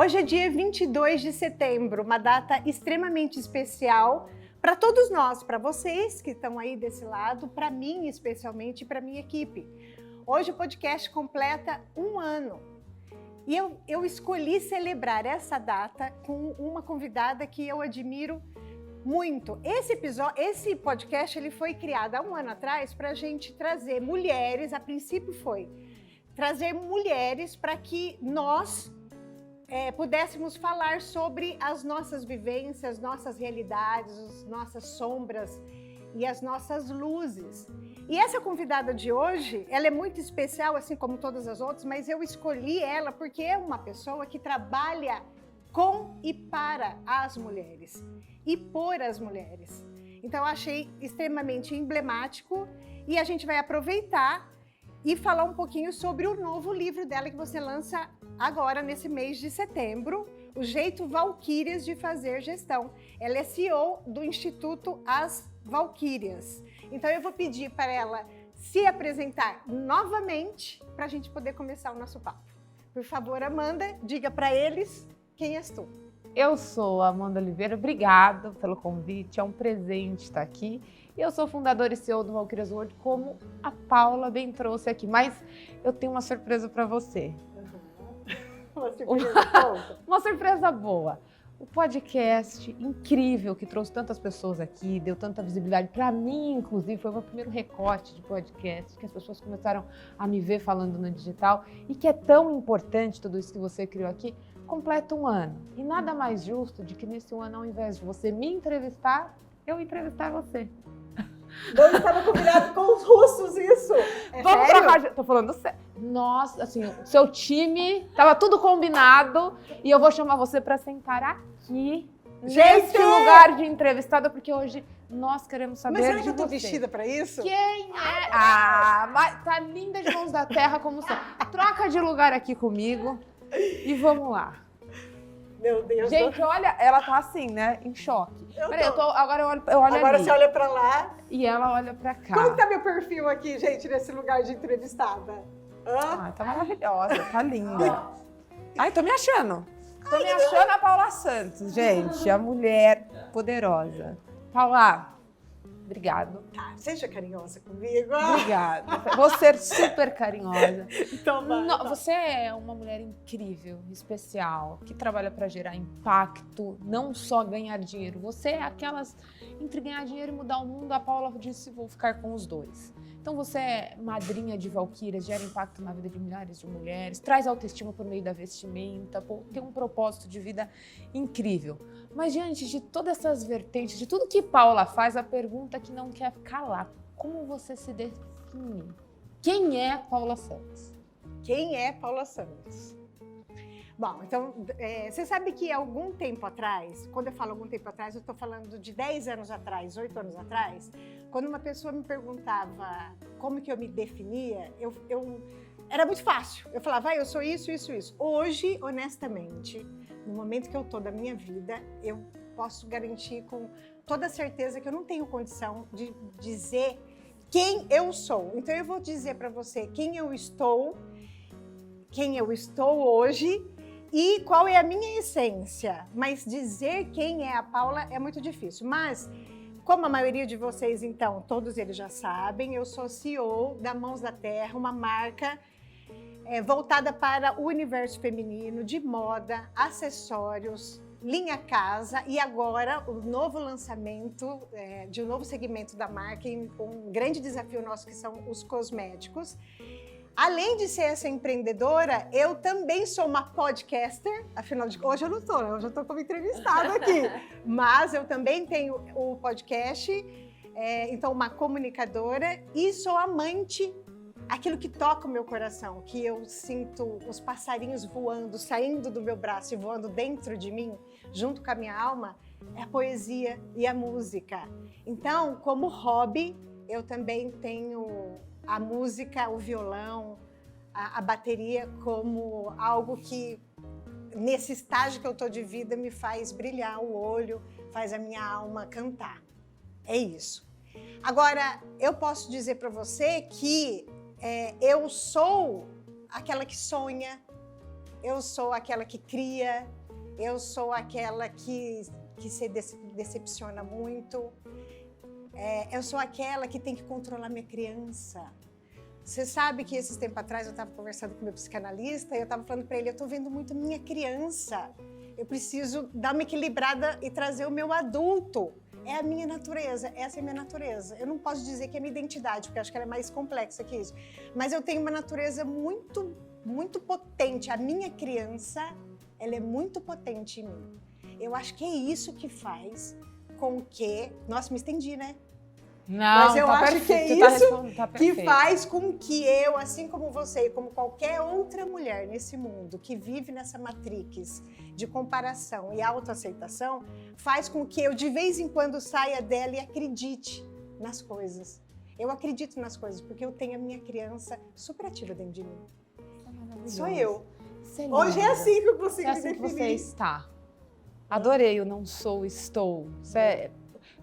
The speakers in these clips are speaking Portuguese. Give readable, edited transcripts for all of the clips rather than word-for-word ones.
Hoje é dia 22 de setembro, uma data extremamente especial para todos nós, para vocês que estão aí desse lado, para mim especialmente e para minha equipe. Hoje o podcast completa 1 ano e eu escolhi celebrar essa data com uma convidada que eu admiro muito. Esse podcast ele foi criado há 1 ano atrás para a gente trazer mulheres, a princípio foi trazer mulheres para que nós pudéssemos falar sobre as nossas vivências, nossas realidades, as nossas sombras e as nossas luzes. E essa convidada de hoje, ela é muito especial, assim como todas as outras, mas eu escolhi ela porque é uma pessoa que trabalha com e para as mulheres e por as mulheres. Então eu achei extremamente emblemático e a gente vai aproveitar e falar um pouquinho sobre o novo livro dela que você lança agora nesse mês de setembro, O Jeito Valquírias de Fazer Gestão. Ela é CEO do Instituto As Valquírias. Então eu vou pedir para ela se apresentar novamente para a gente poder começar o nosso papo. Por favor, Amanda, diga para eles quem és tu. Eu sou a Amanda Oliveira, obrigado pelo convite, é um presente estar aqui. Eu sou fundadora e CEO do Valquírias World, como a Paula bem trouxe aqui, mas eu tenho uma surpresa para você. Uma surpresa boa. Uma surpresa boa. O podcast incrível que trouxe tantas pessoas aqui, deu tanta visibilidade para mim, inclusive, foi o meu primeiro recorte de podcast, que as pessoas começaram a me ver falando no digital e que é tão importante tudo isso que você criou aqui, completa 1 ano. E nada mais justo de que nesse 1 ano, ao invés de você me entrevistar, eu entrevistar você. Não estava combinado com os russos isso. Vamos trocar. Tô falando sério. Nossa, assim, seu time, tava tudo combinado e eu vou chamar você para sentar aqui, neste lugar de entrevistada, porque hoje nós queremos saber de você. Mas será que eu tô vestida para isso? Quem é? Ah, mas tá linda de mãos da terra como são. Troca de lugar aqui comigo e vamos lá. Meu Deus. Gente, olha, ela tá assim, né? Em choque. Peraí, agora eu olho Agora ali. você olha pra lá. E ela olha pra cá. Como tá meu perfil aqui, gente, nesse lugar de entrevistada? Ah, tá maravilhosa, tá linda. Ai, tô me achando. Tô me achando a Paula Santos, gente. A mulher poderosa. Paula, obrigado. Tá, seja carinhosa comigo. Obrigada. Vou ser super carinhosa. Então vai. Você é uma mulher incrível, especial, que trabalha para gerar impacto, não só ganhar dinheiro. Você é aquelas entre ganhar dinheiro e mudar o mundo. A Paula disse, vou ficar com os dois. Então você é madrinha de Valquírias, gera impacto na vida de milhares de mulheres, traz autoestima por meio da vestimenta, tem um propósito de vida incrível. Mas diante de todas essas vertentes, de tudo que Paula faz, a pergunta que não quer calar: como você se define? Quem é Paula Santos? Quem é Paula Santos? Bom, então, você sabe que algum tempo atrás, quando eu falo algum tempo atrás, eu estou falando de 10 anos atrás, 8 anos atrás, quando uma pessoa me perguntava como que eu me definia, era muito fácil. Eu falava, eu sou isso, isso, isso. Hoje, honestamente, no momento que eu estou da minha vida, eu posso garantir com toda certeza que eu não tenho condição de dizer quem eu sou. Então, eu vou dizer para você quem eu estou hoje e qual é a minha essência. Mas dizer quem é a Paula é muito difícil. Mas, como a maioria de vocês, então, todos eles já sabem, eu sou CEO da Mãos da Terra, uma marca voltada para o universo feminino, de moda, acessórios, linha casa e agora o novo lançamento de um novo segmento da marca, um grande desafio nosso que são os cosméticos. Além de ser essa empreendedora, eu também sou uma podcaster, afinal de contas, hoje eu não estou, hoje eu estou como entrevistada aqui, mas eu também tenho o podcast, então uma comunicadora e sou amante, aquilo que toca o meu coração, que eu sinto os passarinhos voando, saindo do meu braço e voando dentro de mim, junto com a minha alma, é a poesia e a música. Então, como hobby, eu também tenho a música, o violão, a bateria como algo que, nesse estágio que eu estou de vida, me faz brilhar o olho, faz a minha alma cantar. É isso. Agora, eu posso dizer para você que eu sou aquela que sonha, eu sou aquela que cria, eu sou aquela que se decepciona muito, eu sou aquela que tem que controlar minha criança. Você sabe que esses tempos atrás eu estava conversando com meu psicanalista e eu estava falando para ele, eu estou vendo muito minha criança, eu preciso dar uma equilibrada e trazer o meu adulto. É a minha natureza, essa é a minha natureza. Eu não posso dizer que é a minha identidade, porque eu acho que ela é mais complexa que isso. Mas eu tenho uma natureza muito, muito potente. A minha criança, ela é muito potente em mim. Eu acho que é isso que faz com que... Nossa, me estendi, né? Não, mas eu acho que é isso que faz com que eu, assim como você e como qualquer outra mulher nesse mundo que vive nessa matrix de comparação e autoaceitação, faz com que eu de vez em quando saia dela e acredite nas coisas. Eu acredito nas coisas porque eu tenho a minha criança superativa dentro de mim. Sou eu. Hoje é assim que eu consigo me definir. Que você está. Adorei o não sou, estou. Isso é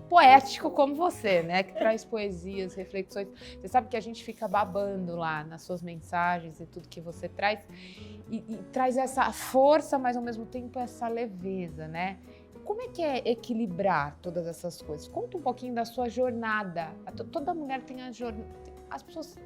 poético como você, né? Que traz poesias, reflexões. Você sabe que a gente fica babando lá nas suas mensagens e tudo que você traz. E traz essa força, mas ao mesmo tempo essa leveza, né? Como é que é equilibrar todas essas coisas? Conta um pouquinho da sua jornada. Toda mulher tem a jornada... As pessoas...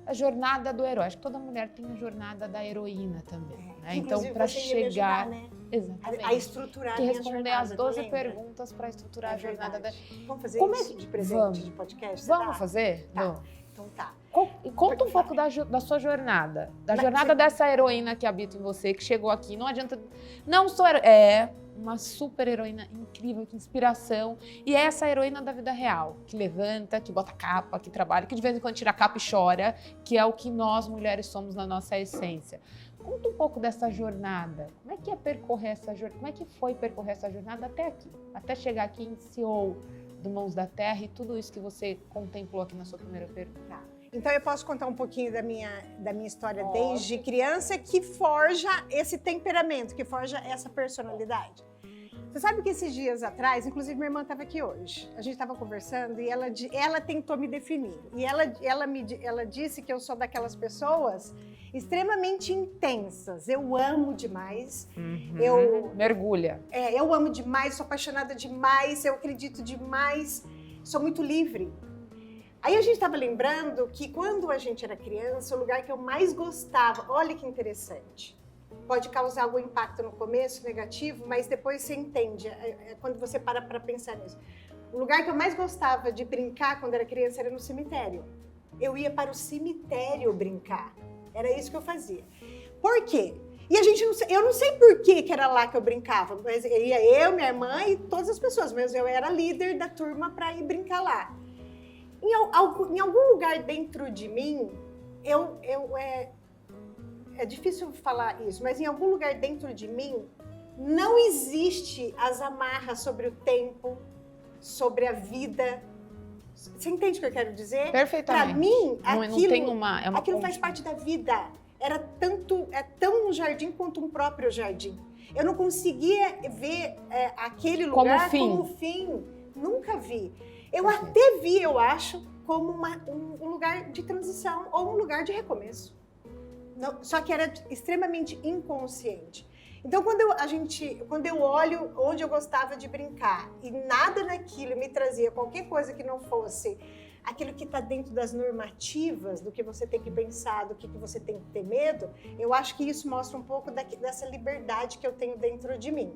A jornada do herói. Acho que toda mulher tem a jornada da heroína também, né? Então, para chegar... Ajudar, né? Exatamente. A estruturar a minha jornada. Responder as 12 perguntas para estruturar a jornada da... Vamos fazer isso de presente, de podcast? Vamos fazer? Tá. Então tá. Conta um pouco da sua jornada. Jornada dessa heroína que habita em você, que chegou aqui. Não adianta... Não sou heroína. É uma super heroína incrível, que inspiração. E é essa heroína da vida real, que levanta, que bota capa, que trabalha, que de vez em quando tira a capa e chora, que é o que nós mulheres somos na nossa essência. Conta um pouco dessa jornada. Como é que é percorrer essa jornada? Como é que foi percorrer essa jornada até aqui? Até chegar aqui em CEO do Mãos da Terra e tudo isso que você contemplou aqui na sua primeira pergunta. Então eu posso contar um pouquinho da minha história desde criança, que forja esse temperamento, que forja essa personalidade. Você sabe que esses dias atrás, inclusive minha irmã estava aqui hoje, a gente estava conversando e ela tentou me definir. E ela disse que eu sou daquelas pessoas extremamente intensas. Eu amo demais. Mergulha. Eu amo demais, sou apaixonada demais, eu acredito demais, sou muito livre. Aí a gente estava lembrando que quando a gente era criança, o lugar que eu mais gostava, olha que interessante, pode causar algum impacto no começo, negativo, mas depois você entende, quando você para pensar nisso. O lugar que eu mais gostava de brincar quando era criança era no cemitério. Eu ia para o cemitério brincar, era isso que eu fazia. Por quê? E eu não sei por que era lá que eu brincava, mas ia eu, minha irmã e todas as pessoas, mas eu era líder da turma para ir brincar lá. Em algum lugar dentro de mim, é difícil falar isso, mas em algum lugar dentro de mim não existe as amarras sobre o tempo, sobre a vida. Você entende o que eu quero dizer? Perfeitamente. Para mim, aquilo aquilo faz parte da vida. É tão um jardim quanto um próprio jardim. Eu não conseguia ver aquele lugar como fim. Nunca vi. Eu até vi, eu acho, como um lugar de transição ou um lugar de recomeço. Não, só que era extremamente inconsciente. Então, quando eu olho onde eu gostava de brincar e nada naquilo me trazia qualquer coisa que não fosse aquilo que está dentro das normativas, do que você tem que pensar, do que você tem que ter medo, eu acho que isso mostra um pouco dessa liberdade que eu tenho dentro de mim.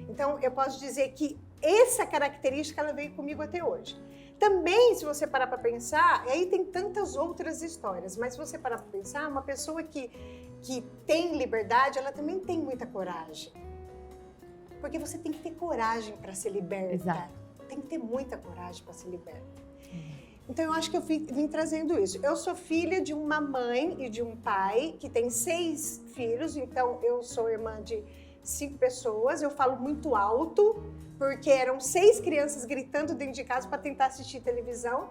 Então, eu posso dizer que essa característica ela veio comigo até hoje. Também, se você parar para pensar, aí tem tantas outras histórias, mas se você parar para pensar, uma pessoa que tem liberdade, ela também tem muita coragem. Porque você tem que ter coragem para ser liberta. Exato. Tem que ter muita coragem para ser liberta. Então, eu acho que eu vim trazendo isso. Eu sou filha de uma mãe e de um pai que tem 6 filhos, então eu sou irmã de 5 pessoas. Eu falo muito alto, porque eram 6 crianças gritando dentro de casa para tentar assistir televisão.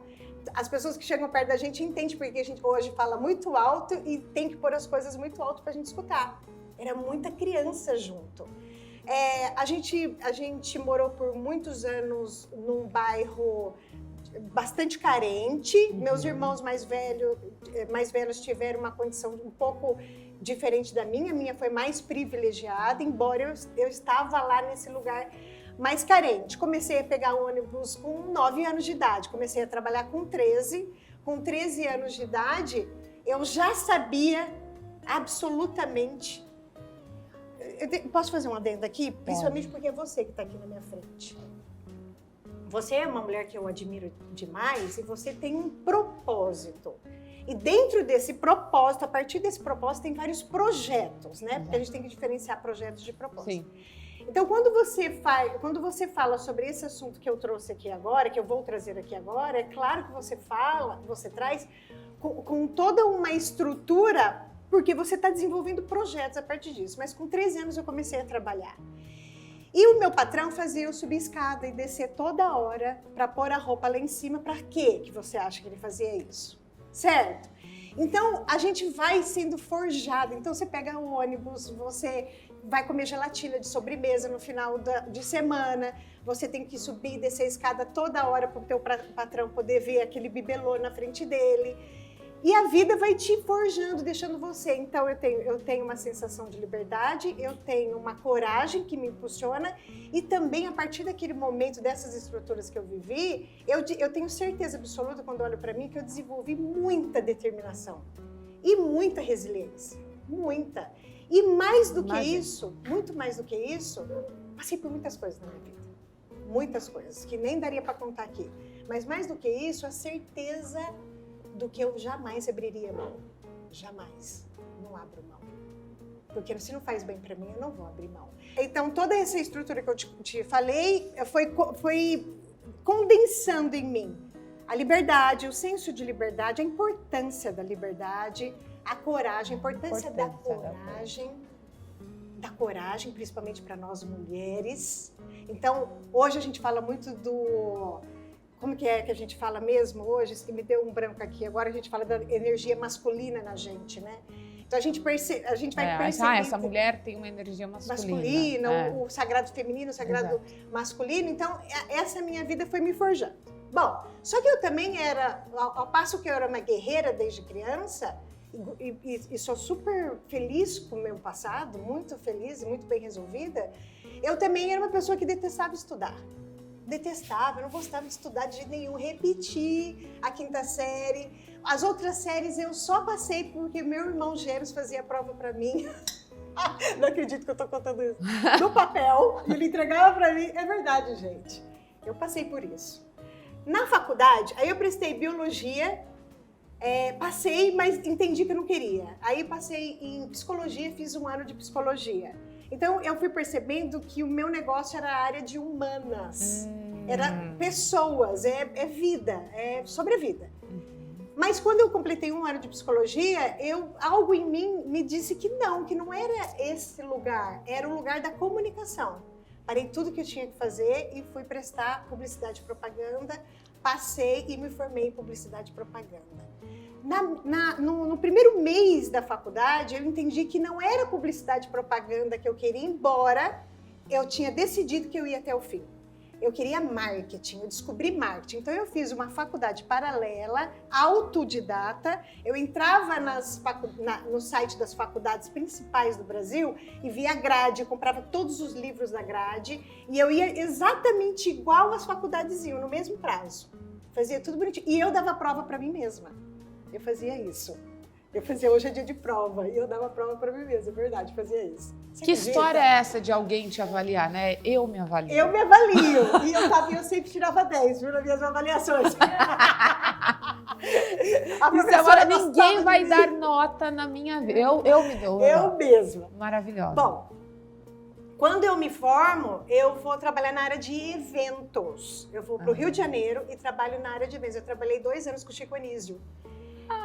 As pessoas que chegam perto da gente entendem porque a gente hoje fala muito alto e tem que pôr as coisas muito alto para a gente escutar. Era muita criança junto. A gente morou por muitos anos num bairro bastante carente. Meus irmãos mais velhos tiveram uma condição um pouco diferente da minha. A minha foi mais privilegiada, embora eu estava lá nesse lugar mais carente. Comecei a pegar ônibus com 9 anos de idade, comecei a trabalhar com 13. Com 13 anos de idade, eu já sabia absolutamente... Posso fazer um adendo aqui? Principalmente porque é você que está aqui na minha frente. Você é uma mulher que eu admiro demais e você tem um propósito. E dentro desse propósito, a partir desse propósito, tem vários projetos, né? Porque a gente tem que diferenciar projetos de propósito. Sim. Então, quando você fala sobre esse assunto que eu trouxe aqui agora, que eu vou trazer aqui agora, é claro que você traz com toda uma estrutura, porque você está desenvolvendo projetos a partir disso. Mas com 13 anos eu comecei a trabalhar. E o meu patrão fazia eu subir escada e descer toda hora para pôr a roupa lá em cima. Para quê que você acha que ele fazia isso? Certo? Então, a gente vai sendo forjado. Então, você pega o ônibus, você vai comer gelatina de sobremesa no final de semana, você tem que subir e descer a escada toda hora para o teu patrão poder ver aquele bibelô na frente dele. E a vida vai te forjando, deixando você. Então, eu tenho uma sensação de liberdade, eu tenho uma coragem que me impulsiona e também, a partir daquele momento, dessas estruturas que eu vivi, eu tenho certeza absoluta, quando olho para mim, que eu desenvolvi muita determinação e muita resiliência. Muita. E mais do que isso, muito mais do que isso, passei por muitas coisas na minha vida. Muitas coisas, que nem daria para contar aqui. Mas mais do que isso, a certeza do que eu jamais abriria mão. Jamais. Não abro mão. Porque se não faz bem para mim, eu não vou abrir mão. Então, toda essa estrutura que eu te falei foi condensando em mim a liberdade, o senso de liberdade, a importância da liberdade, a coragem, a importância da coragem, principalmente para nós mulheres. Então, hoje a gente fala muito do... Como que é que a gente fala mesmo hoje? Me deu um branco aqui. Agora a gente fala da energia masculina na gente, né? Então a gente vai percebendo... essa mulher tem uma energia masculina. O sagrado feminino, o sagrado masculino. Então, essa minha vida foi me forjando. Bom, só que eu também era... Ao passo que eu era uma guerreira desde criança, e sou super feliz com o meu passado, muito feliz e muito bem resolvida, eu também era uma pessoa que detestava estudar. Detestava, eu não gostava de estudar de jeito nenhum, repeti a 5ª série. As outras séries eu só passei porque meu irmão Gêmeos fazia a prova para mim. Não acredito que eu tô contando isso. No papel, e ele entregava para mim. É verdade, gente. Eu passei por isso. Na faculdade, aí eu prestei biologia, passei, mas entendi que eu não queria. Aí passei em psicologia, fiz 1 ano de psicologia. Então, eu fui percebendo que o meu negócio era a área de humanas. Era pessoas, é vida, é sobre a vida. Mas quando eu completei 1 ano de psicologia, algo em mim me disse que não era esse lugar, era o lugar da comunicação. Parei tudo que eu tinha que fazer e fui prestar publicidade e propaganda, passei e me formei em publicidade e propaganda. No primeiro mês da faculdade, eu entendi que não era publicidade e propaganda que eu queria, embora eu tinha decidido que eu ia até o fim. Eu queria marketing, eu descobri marketing. Então, eu fiz uma faculdade paralela, autodidata. Eu entrava no site das faculdades principais do Brasil e via a grade, eu comprava todos os livros da grade e eu ia exatamente igual as faculdades iam, no mesmo prazo. Fazia tudo bonitinho. E eu dava prova para mim mesma. Eu fazia isso. Hoje é dia de prova, e eu dava prova para mim mesma, é verdade, fazia isso. Você que acredita? História é essa de alguém te avaliar, né? Eu me avalio. Eu me avalio, e eu sempre tirava 10, viu, nas minhas avaliações. Agora ninguém vai dar nota na minha vida. Eu me dou. Eu mesma. Maravilhosa. Bom, quando eu me formo, eu vou trabalhar na área de eventos. Eu vou para o Rio de Janeiro e trabalho na área de eventos. Eu trabalhei 2 anos com o Chico Anísio.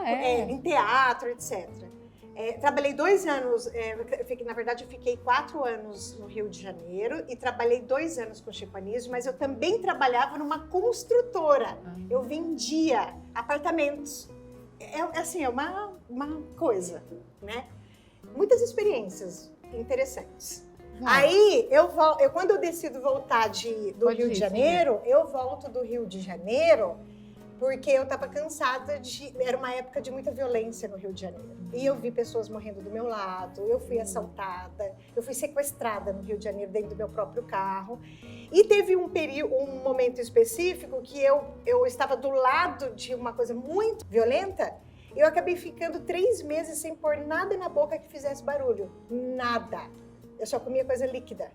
Em teatro, etc. Trabalhei 2 anos, na verdade eu fiquei 4 anos no Rio de Janeiro e trabalhei 2 anos com o Chico Anísio, mas eu também trabalhava numa construtora. Eu vendia apartamentos. É uma coisa, né? Muitas experiências interessantes. Aí, quando eu decido voltar do Rio de Janeiro, eu volto do Rio de Janeiro porque eu estava cansada era uma época de muita violência no Rio de Janeiro. E eu vi pessoas morrendo do meu lado, eu fui assaltada, eu fui sequestrada no Rio de Janeiro dentro do meu próprio carro. E teve um momento específico que eu estava do lado de uma coisa muito violenta. Eu acabei ficando 3 meses sem pôr nada na boca que fizesse barulho. Nada. Eu só comia coisa líquida.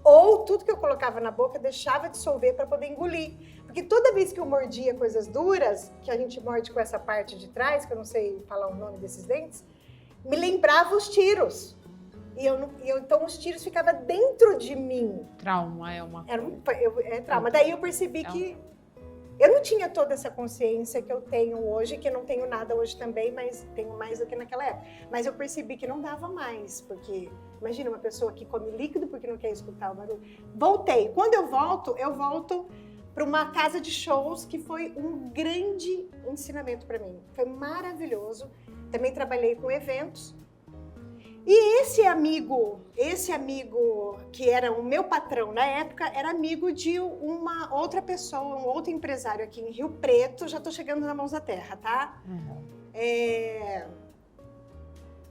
Ou tudo que eu colocava na boca deixava dissolver para poder engolir. Porque toda vez que eu mordia coisas duras, que a gente morde com essa parte de trás, que eu não sei falar o nome desses dentes, me lembrava os tiros. Então os tiros ficavam dentro de mim. Trauma é uma coisa. É trauma. Daí eu percebi que eu não tinha toda essa consciência que eu tenho hoje, que eu não tenho nada hoje também, mas tenho mais do que naquela época. Mas eu percebi que não dava mais, porque imagina uma pessoa que come líquido porque não quer escutar o barulho. Voltei. Quando eu volto para uma casa de shows que foi um grande ensinamento para mim. Foi maravilhoso. Também trabalhei com eventos. E esse amigo que era o meu patrão na época, era amigo de uma outra pessoa, um outro empresário aqui em Rio Preto. Já estou chegando na Mãos da Terra, tá? Uhum.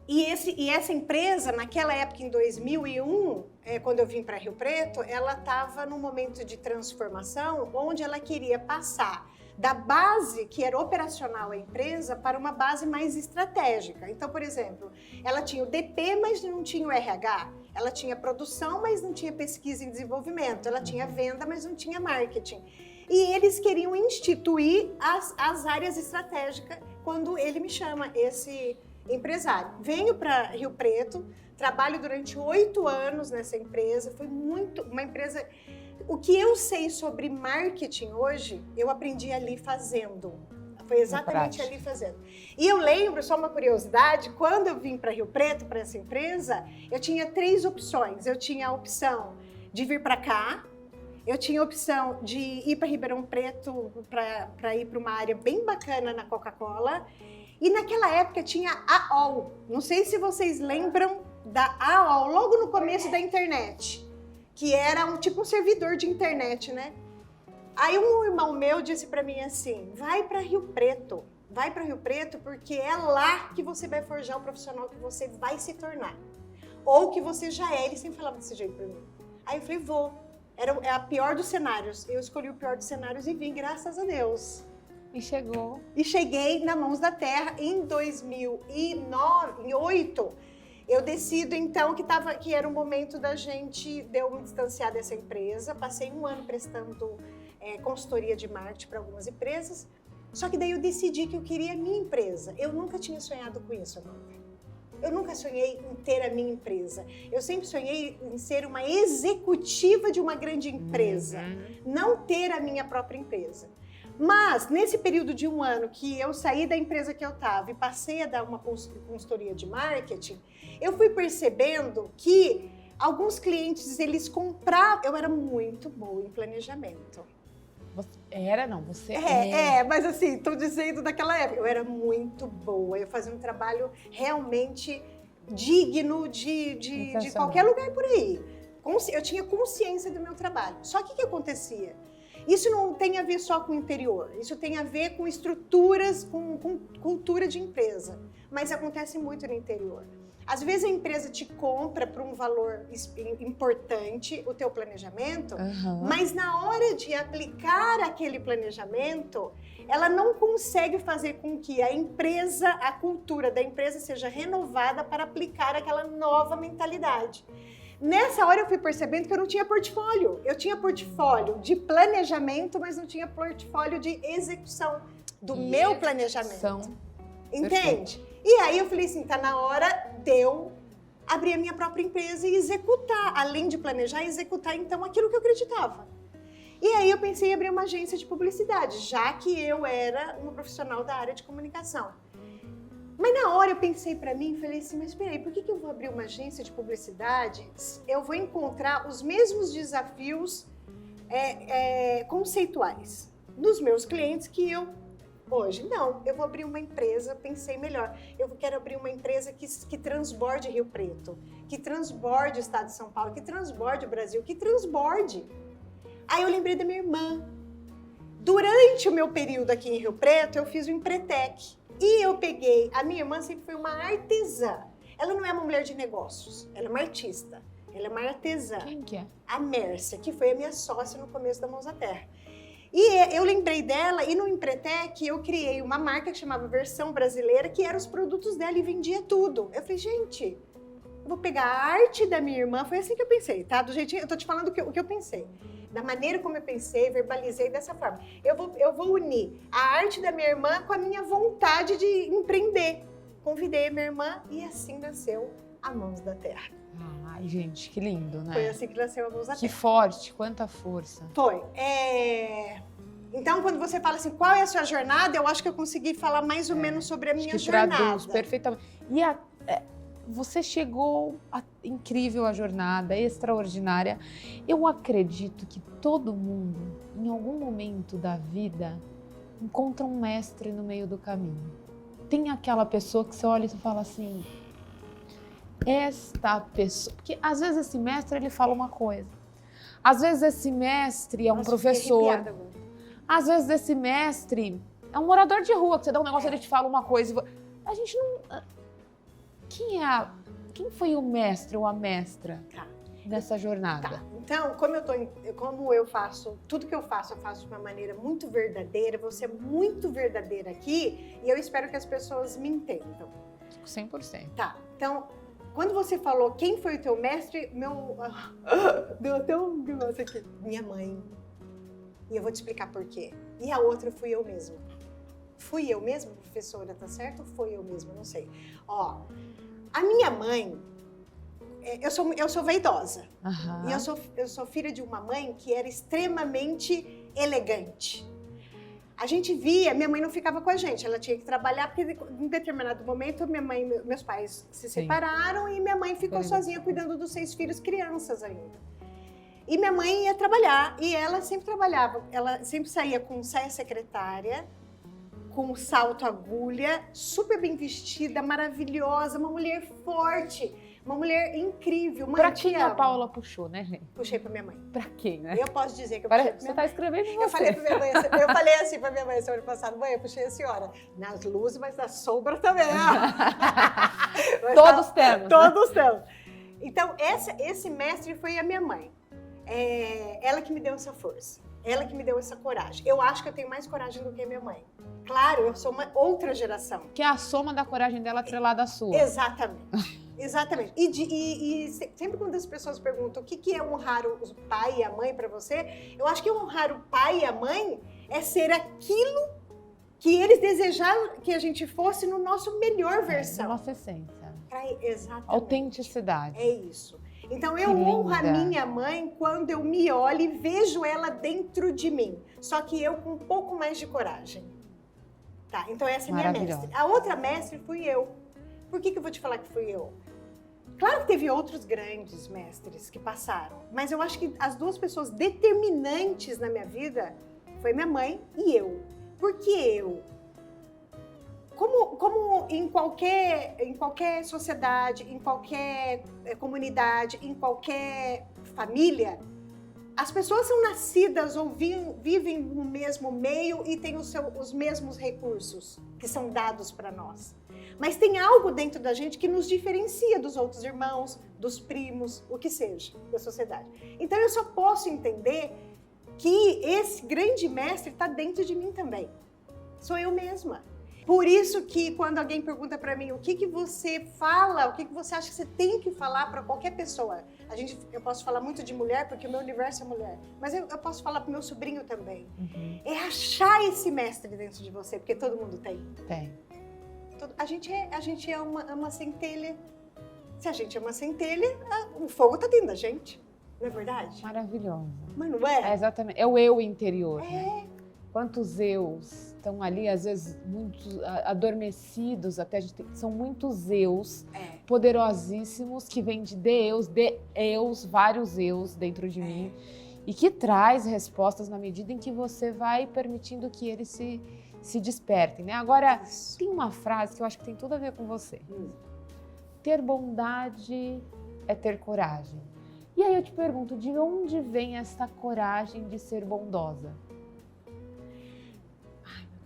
E essa empresa, naquela época, em 2001, quando eu vim para Rio Preto, ela estava num momento de transformação, onde ela queria passar da base que era operacional a empresa para uma base mais estratégica. Então, por exemplo, ela tinha o DP, mas não tinha o RH. Ela tinha produção, mas não tinha pesquisa e desenvolvimento. Ela tinha venda, mas não tinha marketing. E eles queriam instituir as áreas estratégicas quando ele me chama, esse empresário. Venho para Rio Preto, trabalho durante 8 anos nessa empresa. Foi uma empresa... O que eu sei sobre marketing hoje, eu aprendi ali fazendo. Foi exatamente ali fazendo. E eu lembro, só uma curiosidade, quando eu vim para Rio Preto, para essa empresa, eu tinha 3 opções. Eu tinha a opção de vir para cá, eu tinha a opção de ir para Ribeirão Preto, para ir para uma área bem bacana na Coca-Cola. E naquela época tinha a AOL. Não sei se vocês lembram da AOL, logo no começo da internet. Que era um servidor de internet, né? Aí um irmão meu disse pra mim assim, vai pra Rio Preto porque é lá que você vai forjar o profissional que você vai se tornar. Ou que você já é, ele sempre falava desse jeito pra mim. Aí eu falei, vou. É a pior dos cenários. Eu escolhi o pior dos cenários e vim, graças a Deus. E chegou. E cheguei na Mãos da Terra em 2008. Eu decido, então, que era o momento de eu me distanciar dessa empresa. Passei 1 ano prestando consultoria de marketing para algumas empresas. Só que daí eu decidi que eu queria a minha empresa. Eu nunca tinha sonhado com isso, Amanda. Eu nunca sonhei em ter a minha empresa. Eu sempre sonhei em ser uma executiva de uma grande empresa. Não ter a minha própria empresa. Mas, nesse período de 1 ano que eu saí da empresa que eu estava e passei a dar uma consultoria de marketing, eu fui percebendo que alguns clientes, eles compravam... Eu era muito boa em planejamento. Você mas assim, estou dizendo daquela época. Eu era muito boa, eu fazia um trabalho realmente digno de qualquer lugar por aí. Eu tinha consciência do meu trabalho. Só que o que acontecia? Isso não tem a ver só com o interior, isso tem a ver com estruturas, com cultura de empresa, mas acontece muito no interior. Às vezes a empresa te compra por um valor importante o teu planejamento, mas na hora de aplicar aquele planejamento, ela não consegue fazer com que a cultura da empresa seja renovada para aplicar aquela nova mentalidade. Nessa hora eu fui percebendo que eu não tinha portfólio. Eu tinha portfólio de planejamento, mas não tinha portfólio de execução do meu planejamento. Entende? E aí eu falei assim, tá na hora de eu abrir a minha própria empresa e executar, além de planejar, executar então aquilo que eu acreditava. E aí eu pensei em abrir uma agência de publicidade, já que eu era uma profissional da área de comunicação. Mas na hora eu pensei pra mim e falei assim, mas peraí, por que eu vou abrir uma agência de publicidade? Eu vou encontrar os mesmos desafios conceituais dos meus clientes que eu hoje. Não, eu vou abrir uma empresa, pensei melhor. Eu quero abrir uma empresa que transborde Rio Preto, que transborde o estado de São Paulo, que transborde o Brasil, que transborde. Aí eu lembrei da minha irmã. Durante o meu período aqui em Rio Preto, eu fiz o Empretec. E eu peguei... A minha irmã sempre foi uma artesã. Ela não é uma mulher de negócios, ela é uma artista. Ela é uma artesã. Quem que é? A Mércia, que foi a minha sócia no começo da Mãos à Terra. E eu lembrei dela, e no Empretec eu criei uma marca que chamava Versão Brasileira, que eram os produtos dela e vendia tudo. Eu falei, gente, eu vou pegar a arte da minha irmã, foi assim que eu pensei, tá? Do jeitinho, eu tô te falando o que eu pensei. Da maneira como eu pensei, verbalizei dessa forma. Eu vou unir a arte da minha irmã com a minha vontade de empreender. Convidei a minha irmã e assim nasceu a Mãos da Terra. Ai, gente, que lindo, né? Foi assim que nasceu a Mãos da Terra. Que forte, quanta força. Foi. Então, quando você fala assim, qual é a sua jornada, eu acho que eu consegui falar mais ou menos sobre a minha jornada. Traduz perfeitamente. E você chegou incrível a jornada, extraordinária. Eu acredito que todo mundo, em algum momento da vida, encontra um mestre no meio do caminho. Tem aquela pessoa que você olha e fala assim, esta pessoa... Porque às vezes esse mestre, ele fala uma coisa. Às vezes esse mestre é um professor. Às vezes esse mestre é um morador de rua, que você dá um negócio e ele te fala uma coisa. A gente não... Quem foi o mestre ou a mestra nessa jornada? Tá. Então, como eu faço, tudo que eu faço de uma maneira muito verdadeira, vou ser muito verdadeira aqui e eu espero que as pessoas me entendam. 100%. Tá, então, quando você falou quem foi o teu mestre, deu até um negócio aqui. Minha mãe. E eu vou te explicar por quê. E a outra fui eu mesma. Fui eu mesma, professora, tá certo? Ou foi eu mesma? Não sei. Ó, a minha mãe, eu sou vaidosa. Uhum. E eu sou filha de uma mãe que era extremamente elegante. A gente via, minha mãe não ficava com a gente, ela tinha que trabalhar, porque em determinado momento meus pais se separaram e minha mãe ficou sozinha cuidando dos 6 filhos, crianças ainda. E minha mãe ia trabalhar, e ela sempre trabalhava, ela sempre saía com saia secretária, com salto agulha, super bem vestida, maravilhosa, uma mulher forte, uma mulher incrível. Mãe, pra quem a Paula puxou, né, gente? Puxei pra minha mãe. Pra quem, né? Eu posso dizer que eu puxei pra minha Você mãe. tá escrevendo você. Eu falei assim pra minha mãe semana passada, mãe, eu puxei a senhora. Nas luzes, mas na sombra também. Todos temos. Todos temos. Então, esse mestre foi a minha mãe. Ela que me deu essa força. Ela que me deu essa coragem. Eu acho que eu tenho mais coragem do que a minha mãe. Claro, eu sou uma outra geração. Que é a soma da coragem dela atrelada à sua. Exatamente. Exatamente. E sempre quando as pessoas perguntam o que é honrar o pai e a mãe para você, eu acho que honrar o pai e a mãe é ser aquilo que eles desejaram que a gente fosse no nosso melhor versão. Nossa essência. Exatamente. Autenticidade. É isso. Então eu honro a minha mãe quando eu me olho e vejo ela dentro de mim. Só que eu com um pouco mais de coragem. Tá, então essa é a minha mestre. A outra mestre fui eu. Por que eu vou te falar que fui eu? Claro que teve outros grandes mestres que passaram, mas eu acho que as 2 pessoas determinantes na minha vida foi minha mãe e eu. Por que eu? Como em qualquer sociedade, em qualquer comunidade, em qualquer família, as pessoas são nascidas ou vivem no mesmo meio e têm os mesmos recursos que são dados para nós. Mas tem algo dentro da gente que nos diferencia dos outros irmãos, dos primos, o que seja, da sociedade. Então eu só posso entender que esse grande mestre está dentro de mim também. Sou eu mesma. Por isso que quando alguém pergunta para mim o que você fala, o que você acha que você tem que falar para qualquer pessoa. Eu posso falar muito de mulher porque o meu universo é mulher, mas eu posso falar para o meu sobrinho também. Uhum. É achar esse mestre dentro de você, porque todo mundo tem. Tem. A gente é uma centelha. Se a gente é uma centelha, o fogo está dentro da gente. Não é verdade? Maravilhoso. Mas não é? É exatamente. É o eu interior. Né? Quantos eus estão ali, às vezes, muito adormecidos, até são muitos eus poderosíssimos que vêm de eus, vários eus dentro de mim e que traz respostas na medida em que você vai permitindo que eles se despertem, né? Agora, tem uma frase que eu acho que tem tudo a ver com você. Ter bondade é ter coragem. E aí eu te pergunto, de onde vem essa coragem de ser bondosa?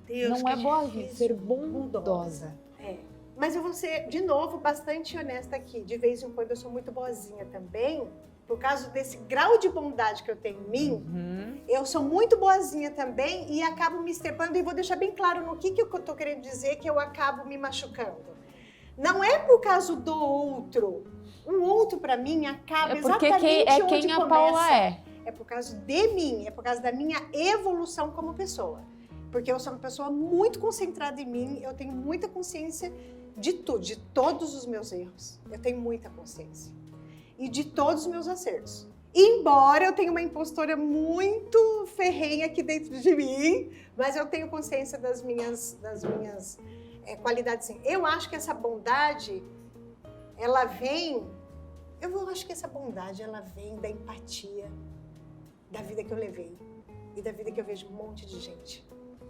Deus, Não é que boazinha, difícil. ser bondosa. É. Mas eu vou ser, de novo, bastante honesta aqui. De vez em quando eu sou muito boazinha também. Por causa desse grau de bondade que eu tenho em mim, eu sou muito boazinha também e acabo me estrepando. E vou deixar bem claro no que eu tô querendo dizer que eu acabo me machucando. Não é por causa do outro. O outro, para mim, acaba exatamente onde quem a começa. Paula é. É por causa de mim, é por causa da minha evolução como pessoa. Porque eu sou uma pessoa muito concentrada em mim, eu tenho muita consciência de tudo, de todos os meus erros. Eu tenho muita consciência. E de todos os meus acertos. Embora eu tenha uma impostora muito ferrenha aqui dentro de mim, mas eu tenho consciência das minhas qualidades. Sim. Eu acho que essa bondade, ela vem... Eu acho que essa bondade, ela vem da empatia da vida que eu levei e da vida que eu vejo um monte de gente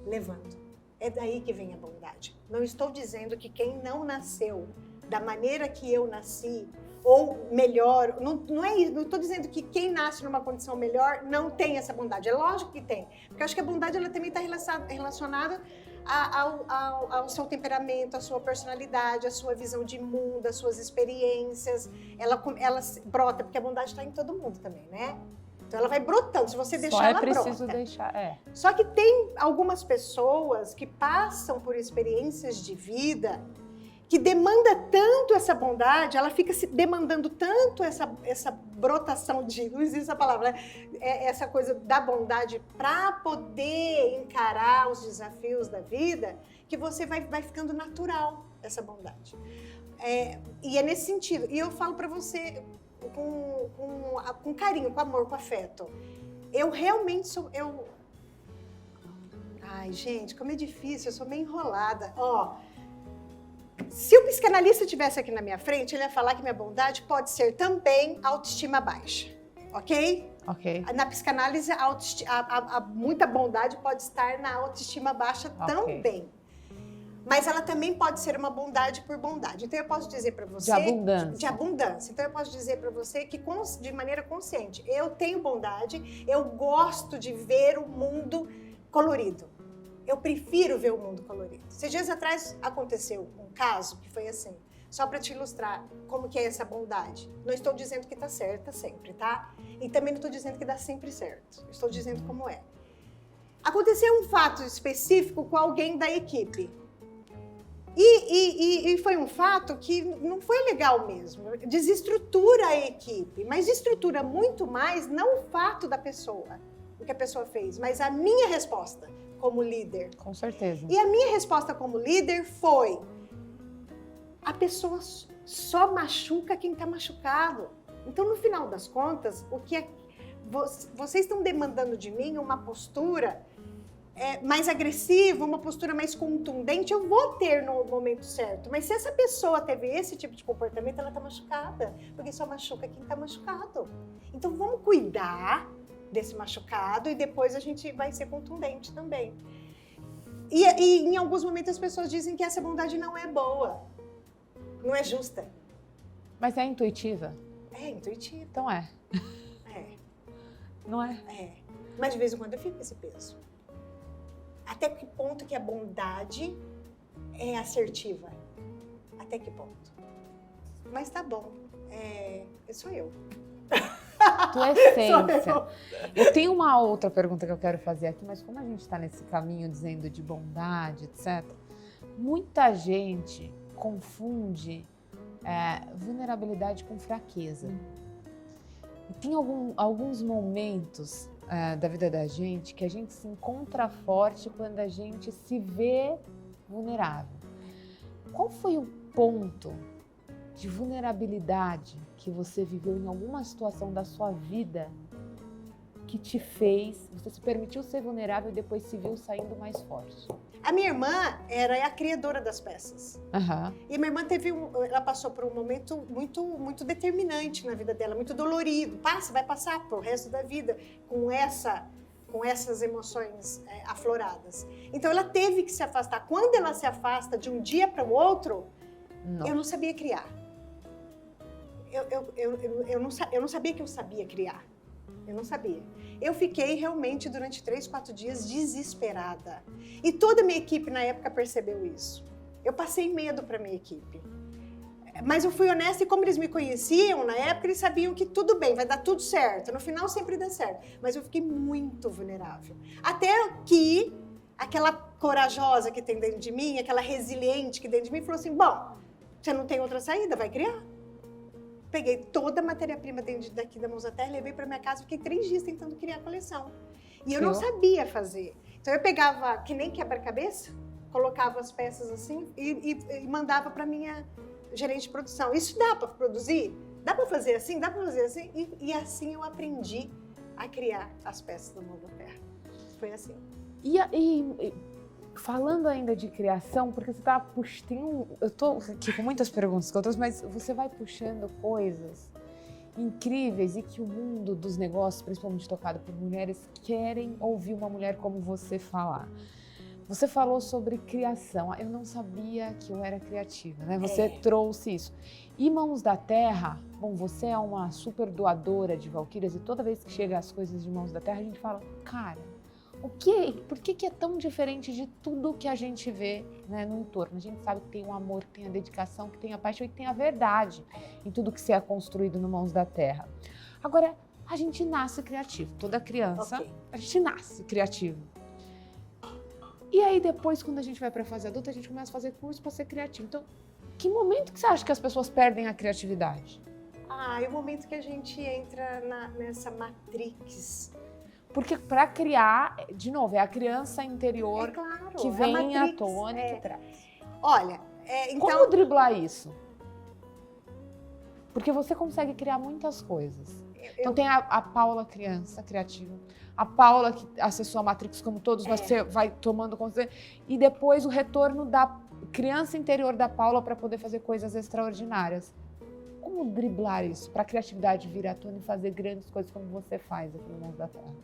levando. É daí que vem a bondade. Não estou dizendo que quem não nasceu da maneira que eu nasci, ou melhor, não é isso, não estou dizendo que quem nasce numa condição melhor não tem essa bondade. É lógico que tem, porque eu acho que a bondade ela também está relacionada ao seu temperamento, à sua personalidade, à sua visão de mundo, às suas experiências. Ela brota, porque a bondade está em todo mundo também, né? Então ela vai brotando, se você deixar ela brota. Só é preciso deixar, Só que tem algumas pessoas que passam por experiências de vida que demanda tanto essa bondade, ela fica se demandando tanto essa brotação de, não existe essa palavra, né? Essa coisa da bondade para poder encarar os desafios da vida, que você vai ficando natural essa bondade. E é nesse sentido. E eu falo para você com carinho, com amor, com afeto. Eu realmente sou... Ai, gente, como é difícil, eu sou meio enrolada. Se o psicanalista estivesse aqui na minha frente, ele ia falar que minha bondade pode ser também autoestima baixa, ok? Ok. Na psicanálise, muita bondade pode estar na autoestima baixa também. Mas ela também pode ser uma bondade por bondade. Então, eu posso dizer para você... De abundância. De abundância. Então, eu posso dizer para você que, de maneira consciente, eu tenho bondade, eu gosto de ver o mundo colorido. Eu prefiro ver o mundo colorido. 6 dias atrás aconteceu um caso que foi assim, só para te ilustrar como que é essa bondade. Não estou dizendo que está certa sempre, tá? E também não estou dizendo que dá sempre certo. Estou dizendo como é. Aconteceu um fato específico com alguém da equipe. E foi um fato que não foi legal mesmo. Desestrutura a equipe, mas estrutura muito mais não o fato da pessoa, o que a pessoa fez, mas a minha resposta como líder. Com certeza. E a minha resposta como líder foi: a pessoa só machuca quem está machucado. Então, no final das contas, vocês estão demandando de mim uma postura mais agressiva, uma postura mais contundente, eu vou ter no momento certo. Mas se essa pessoa teve esse tipo de comportamento, ela está machucada, porque só machuca quem está machucado. Então, vamos cuidar desse machucado e depois a gente vai ser contundente também. E em alguns momentos as pessoas dizem que essa bondade não é boa, não é justa. Mas é intuitiva? É intuitiva. Então é. Não é? É. Mas de vez em quando eu fico com esse peso. Até que ponto que a bondade é assertiva? Até que ponto? Mas tá bom. Sou eu. Tua essência. Eu tenho uma outra pergunta que eu quero fazer aqui, mas como a gente está nesse caminho dizendo de bondade, etc., muita gente confunde vulnerabilidade com fraqueza. E tem alguns momentos da vida da gente que a gente se encontra forte quando a gente se vê vulnerável. Qual foi o ponto de vulnerabilidade que você viveu em alguma situação da sua vida que te fez, você se permitiu ser vulnerável e depois se viu saindo mais forte? A minha irmã era a criadora das peças. E a minha irmã ela passou por um momento muito, muito determinante na vida dela, muito dolorido. Vai passar pro resto da vida com essas emoções afloradas. Então ela teve que se afastar. Quando ela se afasta de um dia para o outro, eu não sabia criar. Eu não sabia que eu sabia criar. Eu não sabia. Eu fiquei realmente durante 3, 4 dias desesperada. E toda a minha equipe na época percebeu isso. Eu passei medo para minha equipe. Mas eu fui honesta e como eles me conheciam na época, eles sabiam que tudo bem, vai dar tudo certo. No final sempre dá certo. Mas eu fiquei muito vulnerável. Até que aquela corajosa que tem dentro de mim, aquela resiliente que tem dentro de mim, falou assim, bom, você não tem outra saída, vai criar. Peguei toda a matéria-prima daqui da Mãos da Terra, levei para minha casa, fiquei 3 dias tentando criar a coleção. E eu não sabia fazer. Então eu pegava, que nem quebra-cabeça, colocava as peças assim e mandava para minha gerente de produção. Isso dá para produzir? Dá para fazer assim? Dá para fazer assim? E assim eu aprendi a criar as peças da Mãos da Terra. Foi assim. E falando ainda de criação, porque você tá puxando, eu tô aqui com muitas perguntas que eu trouxe, mas você vai puxando coisas incríveis e que o mundo dos negócios, principalmente tocado por mulheres, querem ouvir uma mulher como você falar. Você falou sobre criação. Eu não sabia que eu era criativa, né? Você trouxe isso. E Mãos da Terra, bom, você é uma super doadora de valquírias e toda vez que chega as coisas de Mãos da Terra, a gente fala, cara, por que é tão diferente de tudo que a gente vê, né, no entorno? A gente sabe que tem o amor, que tem a dedicação, que tem a paixão e que tem a verdade em tudo que se é construído no Mãos da Terra. Agora, a gente nasce criativo. Toda criança, a gente nasce criativo. E aí depois, quando a gente vai para a fase adulta, a gente começa a fazer curso para ser criativo. Então, que momento que você acha que as pessoas perdem a criatividade? É o momento que a gente entra nessa matrix. Porque para criar, de novo, é a criança interior que vem à tona e que traz. Olha, então... Como driblar isso? Porque você consegue criar muitas coisas. Então tem a Paula criança, criativa. A Paula que acessou a Matrix como todos, mas você vai tomando consciência. E depois o retorno da criança interior da Paula para poder fazer coisas extraordinárias. Como driblar isso para a criatividade vir à tona e fazer grandes coisas como você faz aqui no Mãos da Terra?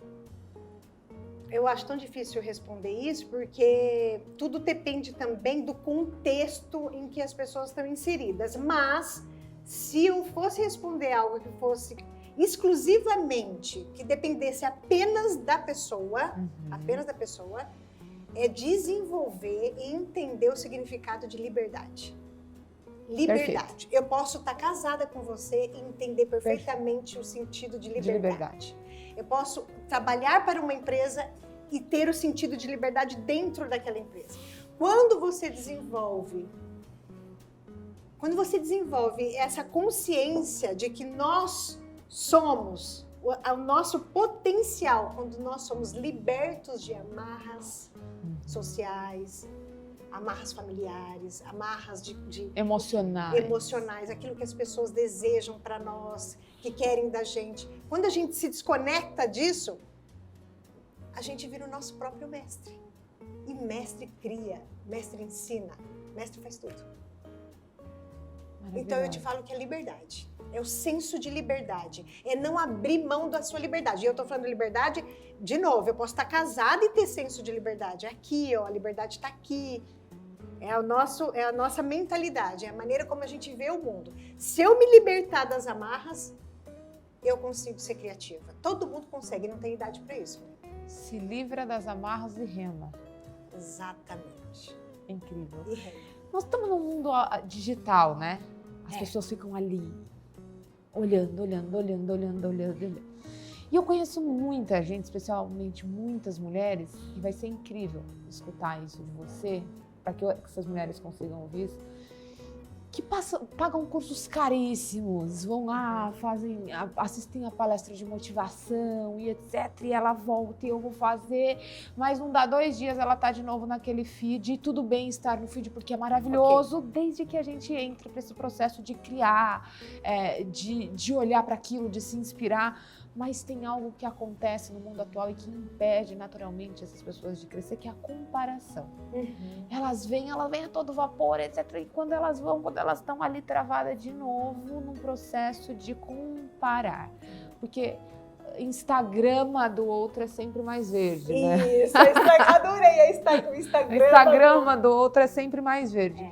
Eu acho tão difícil responder isso porque tudo depende também do contexto em que as pessoas estão inseridas. Mas se eu fosse responder algo que fosse exclusivamente, que dependesse apenas da pessoa, é desenvolver e entender o significado de liberdade. Liberdade. Perfeito. Eu posso estar casada com você e entender perfeitamente o sentido de liberdade. Eu posso trabalhar para uma empresa e ter o sentido de liberdade dentro daquela empresa. Quando você desenvolve essa consciência de que nós somos o nosso potencial, quando nós somos libertos de amarras sociais, amarras familiares, amarras de emocionais, aquilo que as pessoas desejam para nós, que querem da gente. Quando a gente se desconecta disso, a gente vira o nosso próprio mestre. E mestre cria, mestre ensina, mestre faz tudo. Então eu te falo que é liberdade. É o senso de liberdade. É não abrir mão da sua liberdade. E eu estou falando de liberdade, de novo, eu posso estar casada e ter senso de liberdade. Aqui, ó, a liberdade está aqui. É a nossa mentalidade, é a maneira como a gente vê o mundo. Se eu me libertar das amarras, eu consigo ser criativa. Todo mundo consegue, não tem idade para isso. Se livra das amarras e rema. Exatamente. É incrível. E rema. Nós estamos num mundo digital, né? As pessoas ficam ali, olhando. E eu conheço muita gente, especialmente muitas mulheres, e vai ser incrível escutar isso de você, para que essas mulheres consigam ouvir isso, que pagam cursos caríssimos, vão lá, assistem a palestra de motivação e etc. E ela volta e eu vou fazer, mas não dá 2 dias, ela tá de novo naquele feed. E tudo bem estar no feed porque é maravilhoso, desde que a gente entre para esse processo de criar, de olhar para aquilo, de se inspirar. Mas tem algo que acontece no mundo atual e que impede naturalmente essas pessoas de crescer, que é a comparação. Elas vêm a todo vapor, etc. E quando elas estão ali travadas de novo num processo de comparar. Porque Instagrama do outro é sempre mais verde, né? Isso, adorei o Instagrama. Instagrama do outro é sempre mais verde.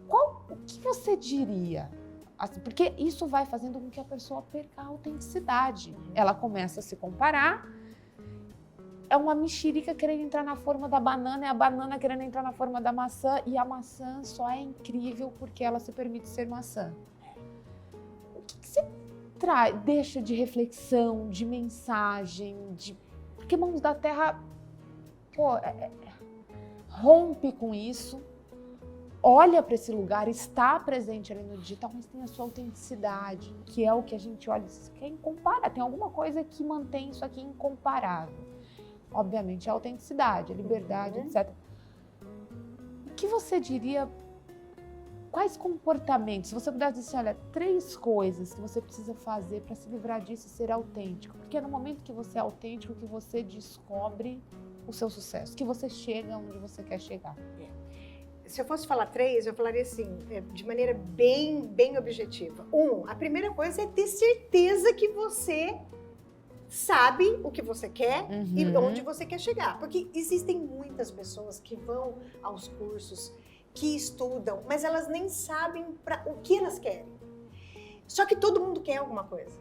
O que você diria Assim, porque isso vai fazendo com que a pessoa perca a autenticidade. Ela começa a se comparar. É uma mexerica querendo entrar na forma da banana, é a banana querendo entrar na forma da maçã, e a maçã só é incrível porque ela se permite ser maçã. O que você deixa de reflexão, de mensagem, porque Mãos da Terra, rompe com isso, olha para esse lugar, está presente ali no digital, mas tem a sua autenticidade, que é o que a gente olha e diz que é incomparável. Tem alguma coisa que mantém isso aqui incomparável. Obviamente, a autenticidade, a liberdade, etc. O que você diria, quais comportamentos, se você pudesse dizer, olha, 3 coisas que você precisa fazer para se livrar disso e ser autêntico? Porque é no momento que você é autêntico que você descobre o seu sucesso, que você chega onde você quer chegar. Se eu fosse falar 3, eu falaria assim, de maneira bem objetiva. A primeira coisa é ter certeza que você sabe o que você quer e onde você quer chegar. Porque existem muitas pessoas que vão aos cursos, que estudam, mas elas nem sabem o que elas querem. Só que todo mundo quer alguma coisa.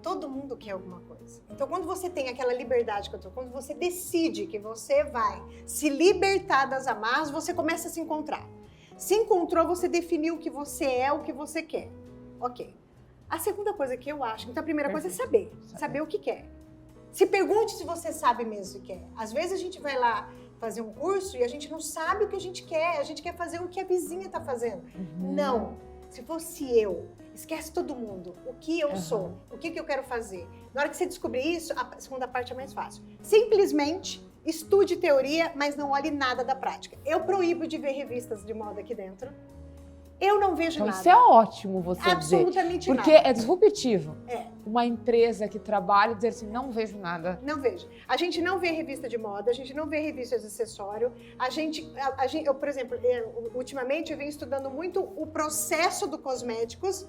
Todo mundo quer alguma coisa. Então, quando você tem aquela liberdade, quando você decide que você vai se libertar das amarras, você começa a se encontrar. Se encontrou, você definiu o que você é, o que você quer. Ok. A segunda coisa que eu acho, então a primeira coisa é saber o que quer. Se pergunte se você sabe mesmo o que quer. Às vezes a gente vai lá fazer um curso e a gente não sabe o que a gente quer fazer o que a vizinha está fazendo. Não, se fosse eu, esquece todo mundo, o que eu sou, o que eu quero fazer. Na hora que você descobrir isso, a segunda parte é mais fácil. Simplesmente estude teoria, mas não olhe nada da prática. Eu proíbo de ver revistas de moda aqui dentro. Eu não vejo nada. Isso é ótimo você dizer. Absolutamente nada. Porque é disruptivo. Uma empresa que trabalha e dizer assim, não vejo nada. Não vejo. A gente não vê revista de moda, a gente não vê revista de acessório. Eu, por exemplo, ultimamente eu venho estudando muito o processo do cosméticos,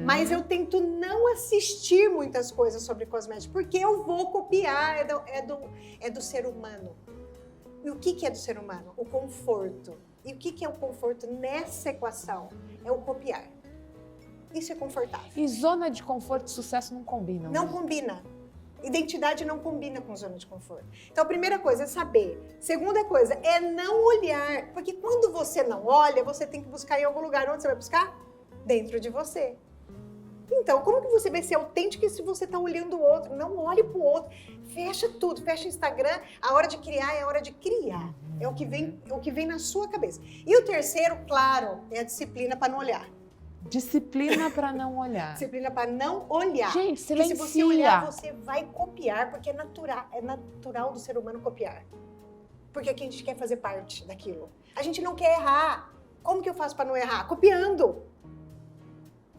mas eu tento não assistir muitas coisas sobre cosméticos, porque eu vou copiar, é do ser humano. E o que é do ser humano? O conforto. E o que é o conforto nessa equação? É o copiar. Isso é confortável. E zona de conforto e sucesso não combinam. Não combina. Identidade não combina com zona de conforto. Então, a primeira coisa é saber. Segunda coisa é não olhar. Porque quando você não olha, você tem que buscar em algum lugar. Onde você vai buscar? Dentro de você. Então, como que você vai ser autêntico se você está olhando o outro? Não olhe para o outro. Fecha tudo. Fecha o Instagram. A hora de criar é a hora de criar. É o que vem na sua cabeça. E o terceiro, claro, é a disciplina para não olhar. Disciplina para não olhar. Disciplina para não olhar. Gente, silencia. Porque se você olhar, você vai copiar, porque é natural do ser humano copiar. Porque aqui a gente quer fazer parte daquilo. A gente não quer errar. Como que eu faço para não errar? Copiando.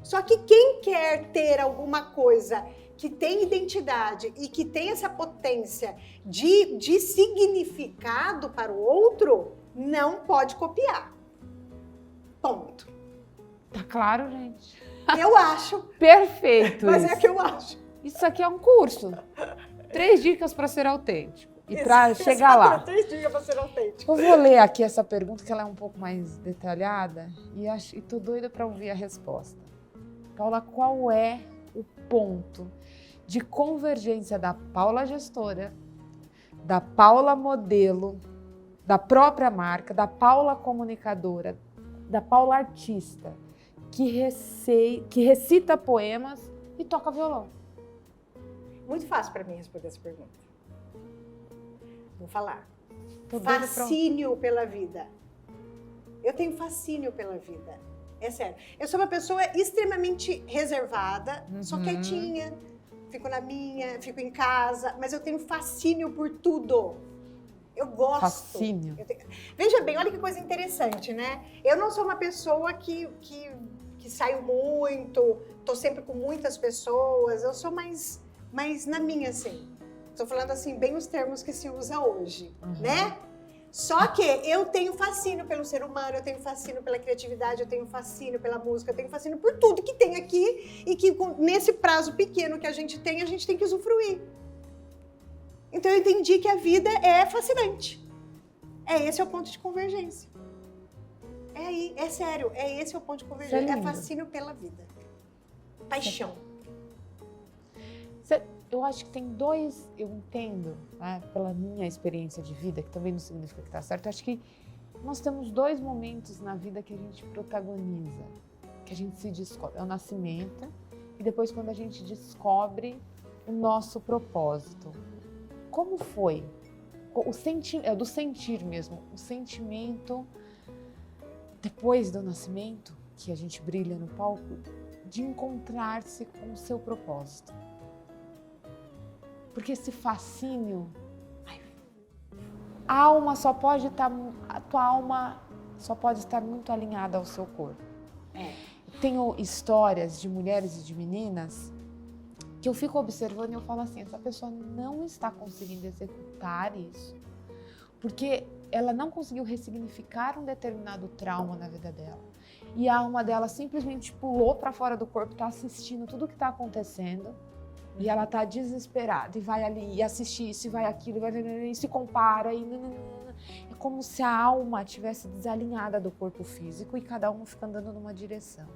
Só que quem quer ter alguma coisa que tem identidade e que tem essa potência de significado para o outro, não pode copiar. Ponto. Tá claro, gente? Eu acho. Perfeito. Mas isso. É que eu acho. Isso aqui é um curso. 3 dicas para ser autêntico. E para chegar lá. 3 dicas para ser autêntico. Eu vou ler aqui essa pergunta, que ela é um pouco mais detalhada. E tô doida para ouvir a resposta. Paula, qual é o ponto de convergência da Paula gestora, da Paula modelo, da própria marca, da Paula comunicadora, da Paula artista, que recita poemas e toca violão? Muito fácil para mim responder essa pergunta. Vou falar. Tô Fascínio pela vida. Eu tenho fascínio pela vida. É sério. Eu sou uma pessoa extremamente reservada, sou quietinha, fico na minha, fico em casa, mas eu tenho fascínio por tudo. Eu gosto. Fascínio. Veja bem, olha que coisa interessante, né? Eu não sou uma pessoa que saio muito, tô sempre com muitas pessoas, eu sou mais na minha, assim. Estou falando, assim, bem os termos que se usa hoje, né? Só que eu tenho fascínio pelo ser humano, eu tenho fascínio pela criatividade, eu tenho fascínio pela música, eu tenho fascínio por tudo que tem aqui e que nesse prazo pequeno que a gente tem que usufruir. Então eu entendi que a vida é fascinante. Esse é o ponto de convergência. É sério, esse é o ponto de convergência. É fascínio pela vida. paixão. Eu acho que tem dois, eu entendo, né, pela minha experiência de vida, que também não significa que está certo, eu acho que nós temos dois momentos na vida que a gente protagoniza, que a gente se descobre, é o nascimento e depois quando a gente descobre o nosso propósito. Como foi? É do sentir mesmo, o sentimento depois do nascimento, que a gente brilha no palco, de encontrar-se com o seu propósito. Porque esse fascínio, a alma só pode estar, a tua alma só pode estar muito alinhada ao seu corpo. Tenho histórias de mulheres e de meninas que eu fico observando e eu falo assim, essa pessoa não está conseguindo executar isso, porque ela não conseguiu ressignificar um determinado trauma na vida dela. E a alma dela simplesmente pulou para fora do corpo, está assistindo tudo o que está acontecendo. E ela tá desesperada e vai ali e assiste isso, e vai aquilo, e se compara. É como se a alma tivesse desalinhada do corpo físico e cada um fica andando numa direção.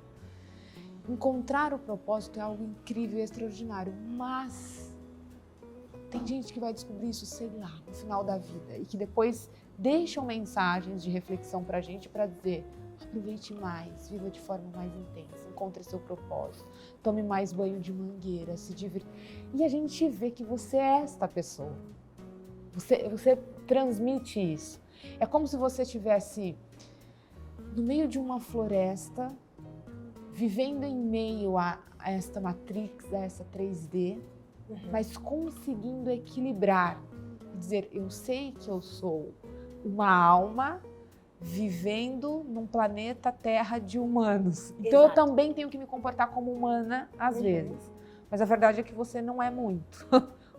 Encontrar o propósito é algo incrível e extraordinário, mas tem gente que vai descobrir isso, sei lá, no final da vida e que depois deixam mensagens de reflexão pra gente para dizer: aproveite mais, viva de forma mais intensa, encontre seu propósito, tome mais banho de mangueira, se divirta. E a gente vê que você é esta pessoa. Você transmite isso. É como se você estivesse no meio de uma floresta, vivendo em meio a esta Matrix, a essa 3D, mas conseguindo equilibrar. Dizer, eu sei que eu sou uma alma vivendo num planeta Terra de humanos. Então eu também tenho que me comportar como humana às vezes. Mas a verdade é que você não é muito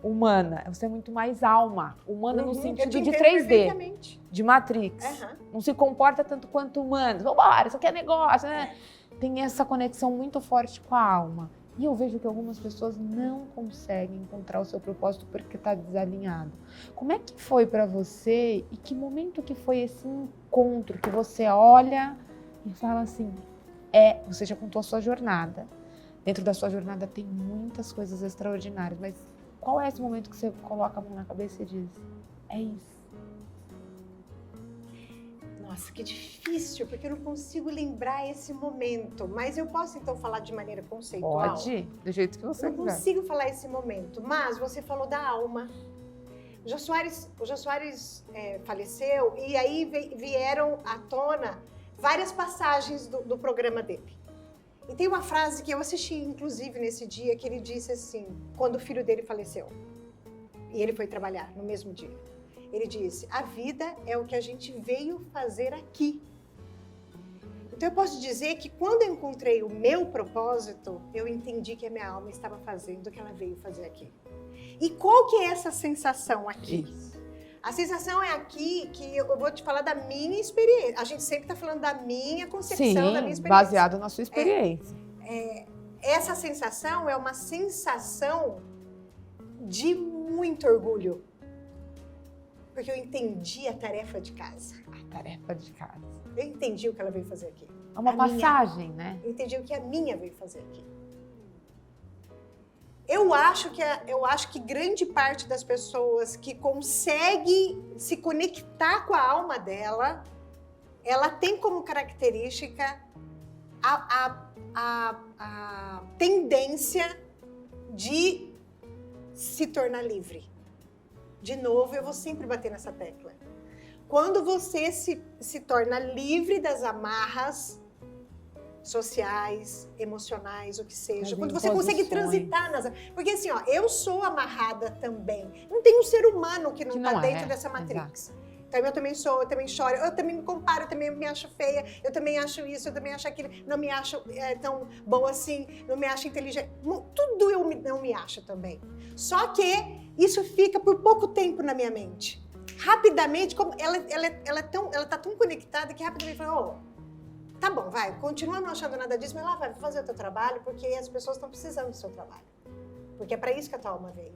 humana, você é muito mais alma. Humana no sentido de 3D, de Matrix. Não se comporta tanto quanto humanos. Vambora, isso aqui é negócio, né? Tem essa conexão muito forte com a alma. E eu vejo que algumas pessoas não conseguem encontrar o seu propósito porque está desalinhado. Como é que foi para você e que momento que foi esse encontro que você olha e fala assim, você já contou a sua jornada. Dentro da sua jornada tem muitas coisas extraordinárias, mas qual é esse momento que você coloca a mão na cabeça e diz, é isso? Nossa, que difícil, porque eu não consigo lembrar esse momento. Mas eu posso, então, falar de maneira conceitual? Pode, do jeito que você quiser. Não consigo falar esse momento, mas você falou da alma. O Jô Soares faleceu e aí vieram à tona várias passagens do programa dele. E tem uma frase que eu assisti, inclusive, nesse dia, que ele disse assim, quando o filho dele faleceu. E ele foi trabalhar no mesmo dia. Ele disse, a vida é o que a gente veio fazer aqui. Então eu posso dizer que quando eu encontrei o meu propósito, eu entendi que a minha alma estava fazendo o que ela veio fazer aqui. E qual que é essa sensação aqui? Isso. A sensação é aqui que eu vou te falar da minha experiência. A gente sempre está falando da minha concepção, da minha experiência. Baseado na sua experiência. Essa sensação é uma sensação de muito orgulho. Porque eu entendi a tarefa de casa. A tarefa de casa. Eu entendi o que ela veio fazer aqui. É uma passagem, né? Eu entendi o que a minha veio fazer aqui. Eu acho que grande parte das pessoas que consegue se conectar com a alma dela, ela tem como característica a tendência de se tornar livre. De novo, eu vou sempre bater nessa tecla. Quando você se torna livre das amarras sociais, emocionais, o que seja, quando você consegue transitar nas... Porque assim, eu sou amarrada também. Não tem um ser humano que não está dentro dessa matrix. Exato. Então eu também sou, eu também choro, eu também me comparo, eu também me acho feia, eu também acho isso, eu também acho aquilo, não me acho tão boa assim, não me acho inteligente, tudo eu não me acho também. Só que isso fica por pouco tempo na minha mente. Rapidamente, como ela tá tão conectada que rapidamente fala, tá bom, vai, continua não achando nada disso, mas lá vai fazer o teu trabalho, porque as pessoas estão precisando do seu trabalho. Porque é para isso que a tua alma veio.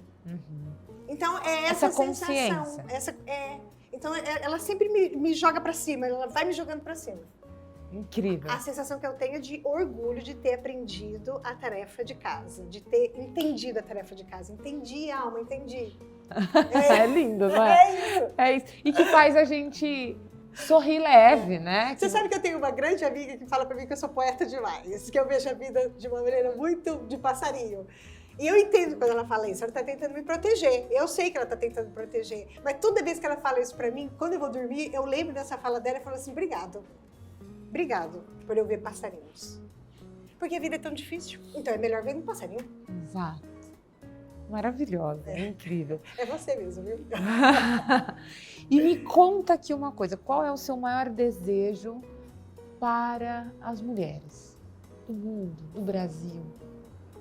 Então, é essa sensação. Então, ela sempre me joga para cima, ela vai me jogando para cima. Incrível. A sensação que eu tenho é de orgulho de ter aprendido a tarefa de casa, de ter entendido a tarefa de casa. Entendi, Alma, entendi. É lindo, não é? É isso. É isso. E que faz a gente sorrir leve, né? Você sabe que eu tenho uma grande amiga que fala pra mim que eu sou poeta demais, que eu vejo a vida de uma maneira muito de passarinho. E eu entendo quando ela fala isso, ela tá tentando me proteger. Eu sei que ela tá tentando me proteger. Mas toda vez que ela fala isso pra mim, quando eu vou dormir, eu lembro dessa fala dela e falo assim, obrigado. Obrigado por eu ver passarinhos. Porque a vida é tão difícil, então é melhor ver um passarinho. Exato. Maravilhosa, é incrível. É você mesmo, viu? E me conta aqui uma coisa, qual é o seu maior desejo para as mulheres do mundo, do Brasil?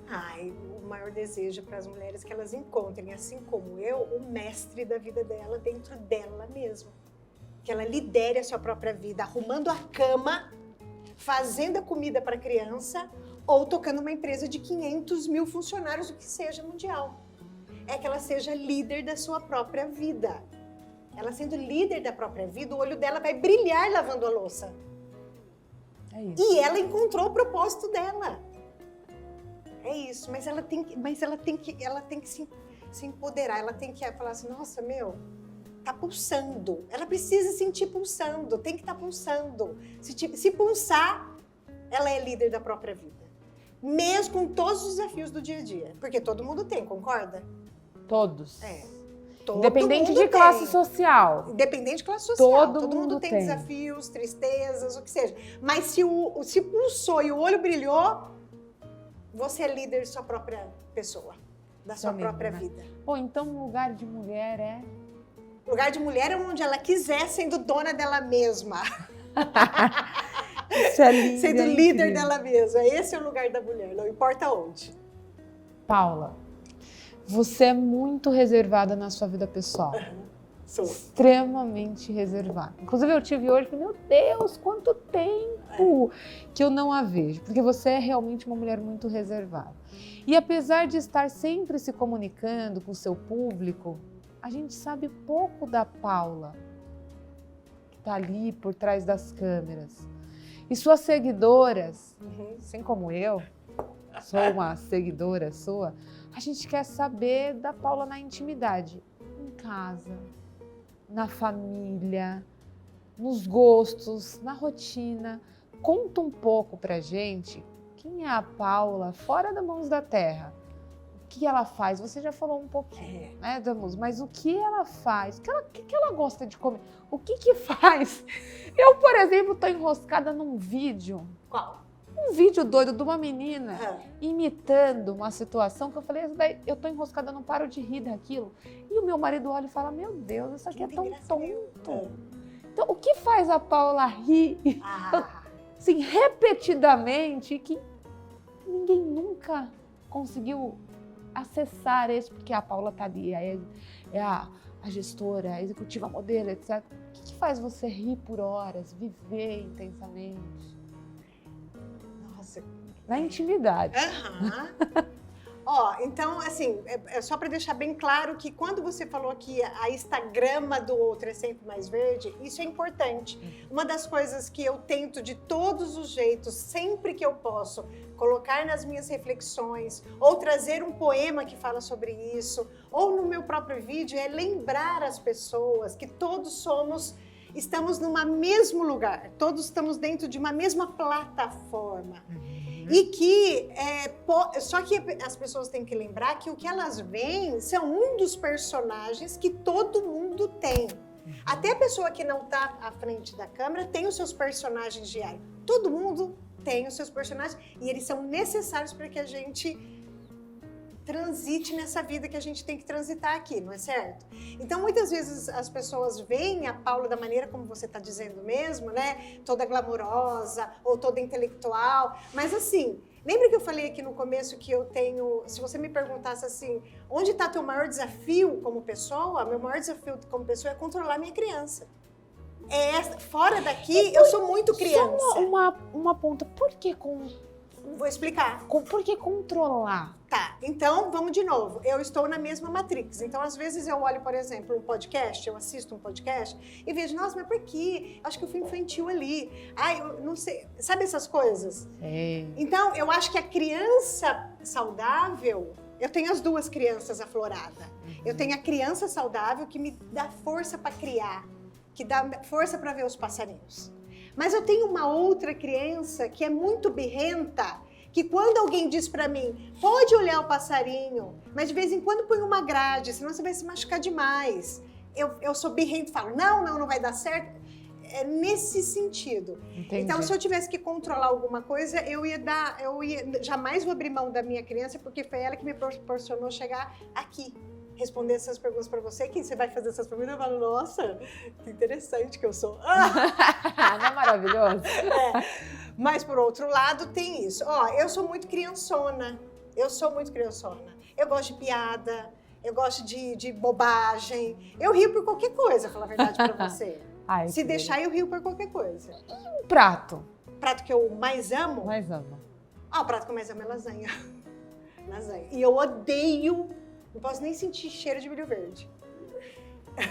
Ai, o maior desejo para as mulheres é que elas encontrem, assim como eu, o mestre da vida dela dentro dela mesma. Que ela lidere a sua própria vida, arrumando a cama, fazendo a comida para a criança ou tocando uma empresa de 500 mil funcionários, o que seja mundial. É que ela seja líder da sua própria vida. Ela sendo líder da própria vida, o olho dela vai brilhar lavando a louça. É isso. E ela encontrou o propósito dela. É isso, mas ela tem que se empoderar, ela tem que falar assim, nossa, tá pulsando. Ela precisa sentir pulsando, tem que estar pulsando. Se pulsar, ela é líder da própria vida. Mesmo com todos os desafios do dia a dia. Porque todo mundo tem, concorda? Todos. Independente de classe social. Independente de classe social. Todo mundo tem tem desafios, tristezas, o que seja. Mas se pulsou e o olho brilhou, você é líder de sua própria pessoa, da sua própria vida. Pô, então o lugar de mulher é... O lugar de mulher é onde ela quiser, sendo dona dela mesma. Isso é lindo, sendo líder dela mesma. Esse é o lugar da mulher, não importa onde. Paula, você é muito reservada na sua vida pessoal. Sou. Extremamente reservada. Inclusive eu tive hoje, meu Deus, quanto tempo que eu não a vejo. Porque você é realmente uma mulher muito reservada. E apesar de estar sempre se comunicando com o seu público, a gente sabe pouco da Paula, que está ali por trás das câmeras. E suas seguidoras, assim como eu, sou uma seguidora sua, a gente quer saber da Paula na intimidade, em casa, na família, nos gostos, na rotina. Conta um pouco pra gente quem é a Paula fora das mãos da terra. O que ela faz? Você já falou um pouquinho, né, Damus? Mas o que ela faz? O que ela gosta de comer? O que faz? Eu, por exemplo, tô enroscada num vídeo. Qual? Um vídeo doido de uma menina imitando uma situação que eu falei, eu tô enroscada, não paro de rir daquilo. E o meu marido olha e fala, meu Deus, isso aqui é tão tonto. Então, o que faz a Paula rir, assim, repetidamente, que ninguém nunca conseguiu acessar isso, porque a Paula tá ali, é a gestora, a executiva, a modelo, etc. O que faz você rir por horas, viver intensamente? Nossa. Na intimidade. Então, assim, é só para deixar bem claro que quando você falou que a Instagrama do outro é sempre mais verde, isso é importante. Uma das coisas que eu tento de todos os jeitos, sempre que eu posso, colocar nas minhas reflexões, ou trazer um poema que fala sobre isso, ou no meu próprio vídeo, é lembrar as pessoas que todos estamos num mesmo lugar, todos estamos dentro de uma mesma plataforma. E que, só que as pessoas têm que lembrar que o que elas veem são um dos personagens que todo mundo tem. Até a pessoa que não está à frente da câmera tem os seus personagens diários. Todo mundo tem os seus personagens e eles são necessários para que a gente transite nessa vida que a gente tem que transitar aqui, não é certo? Então, muitas vezes as pessoas veem a Paula da maneira como você está dizendo mesmo, né? Toda glamourosa ou toda intelectual. Mas assim, lembra que eu falei aqui no começo que eu tenho... Se você me perguntasse assim, onde está teu maior desafio como pessoa? Meu maior desafio como pessoa é controlar minha criança. Fora daqui, eu sou muito criança. Só uma ponta. Por que Vou explicar. Por que controlar? Tá, então vamos de novo. Eu estou na mesma matrix. Então, às vezes, eu olho, por exemplo, um podcast, eu assisto um podcast e vejo, nossa, mas por quê? Acho que eu fui infantil ali. Ai, eu não sei. Sabe essas coisas? Então, eu acho que a criança saudável, eu tenho as duas crianças afloradas. Eu tenho a criança saudável que me dá força para criar, que dá força para ver os passarinhos. Mas eu tenho uma outra criança que é muito birrenta, que quando alguém diz para mim, pode olhar o passarinho, mas de vez em quando põe uma grade, senão você vai se machucar demais. Eu sou birrenta e falo, não vai dar certo. É nesse sentido. Entendi. Então, se eu tivesse que controlar alguma coisa, jamais vou abrir mão da minha criança, porque foi ela que me proporcionou chegar aqui. Responder essas perguntas para você, que você vai fazer essas perguntas, eu falo, nossa, que interessante que eu sou. Não é maravilhoso? Mas, por outro lado, tem isso. Eu sou muito criançona. Eu gosto de piada, eu gosto de bobagem. Eu rio por qualquer coisa, falar a verdade para você. Ai, Se deixar, eu rio por qualquer coisa. E um prato? Prato que eu mais amo? Mais amo. O prato que eu mais amo é lasanha. Lasanha. E eu odeio... Não posso nem sentir cheiro de milho verde.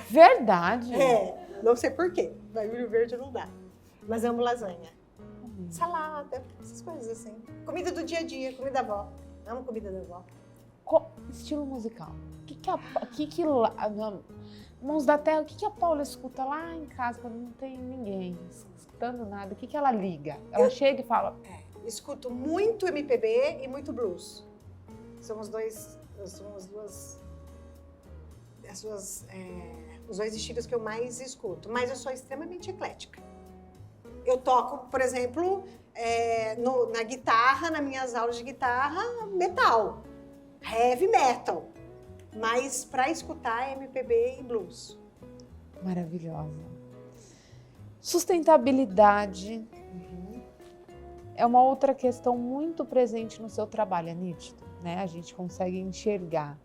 Verdade? Não sei por quê. Mas milho verde não dá. Mas amo lasanha. Salada, essas coisas assim. Comida do dia a dia, comida da avó. Amo comida da avó. Estilo musical. Mãos da Terra, o que a Paula escuta lá em casa quando não tem ninguém escutando nada? O que ela liga? Ela chega e fala... Escuto muito MPB e muito blues. São os dois estilos que eu mais escuto, mas eu sou extremamente eclética. Eu toco, por exemplo, na guitarra, nas minhas aulas de guitarra, metal, heavy metal, mas para escutar MPB e blues. Maravilhosa. Sustentabilidade é uma outra questão muito presente no seu trabalho, é nítido. Né? A gente consegue enxergar.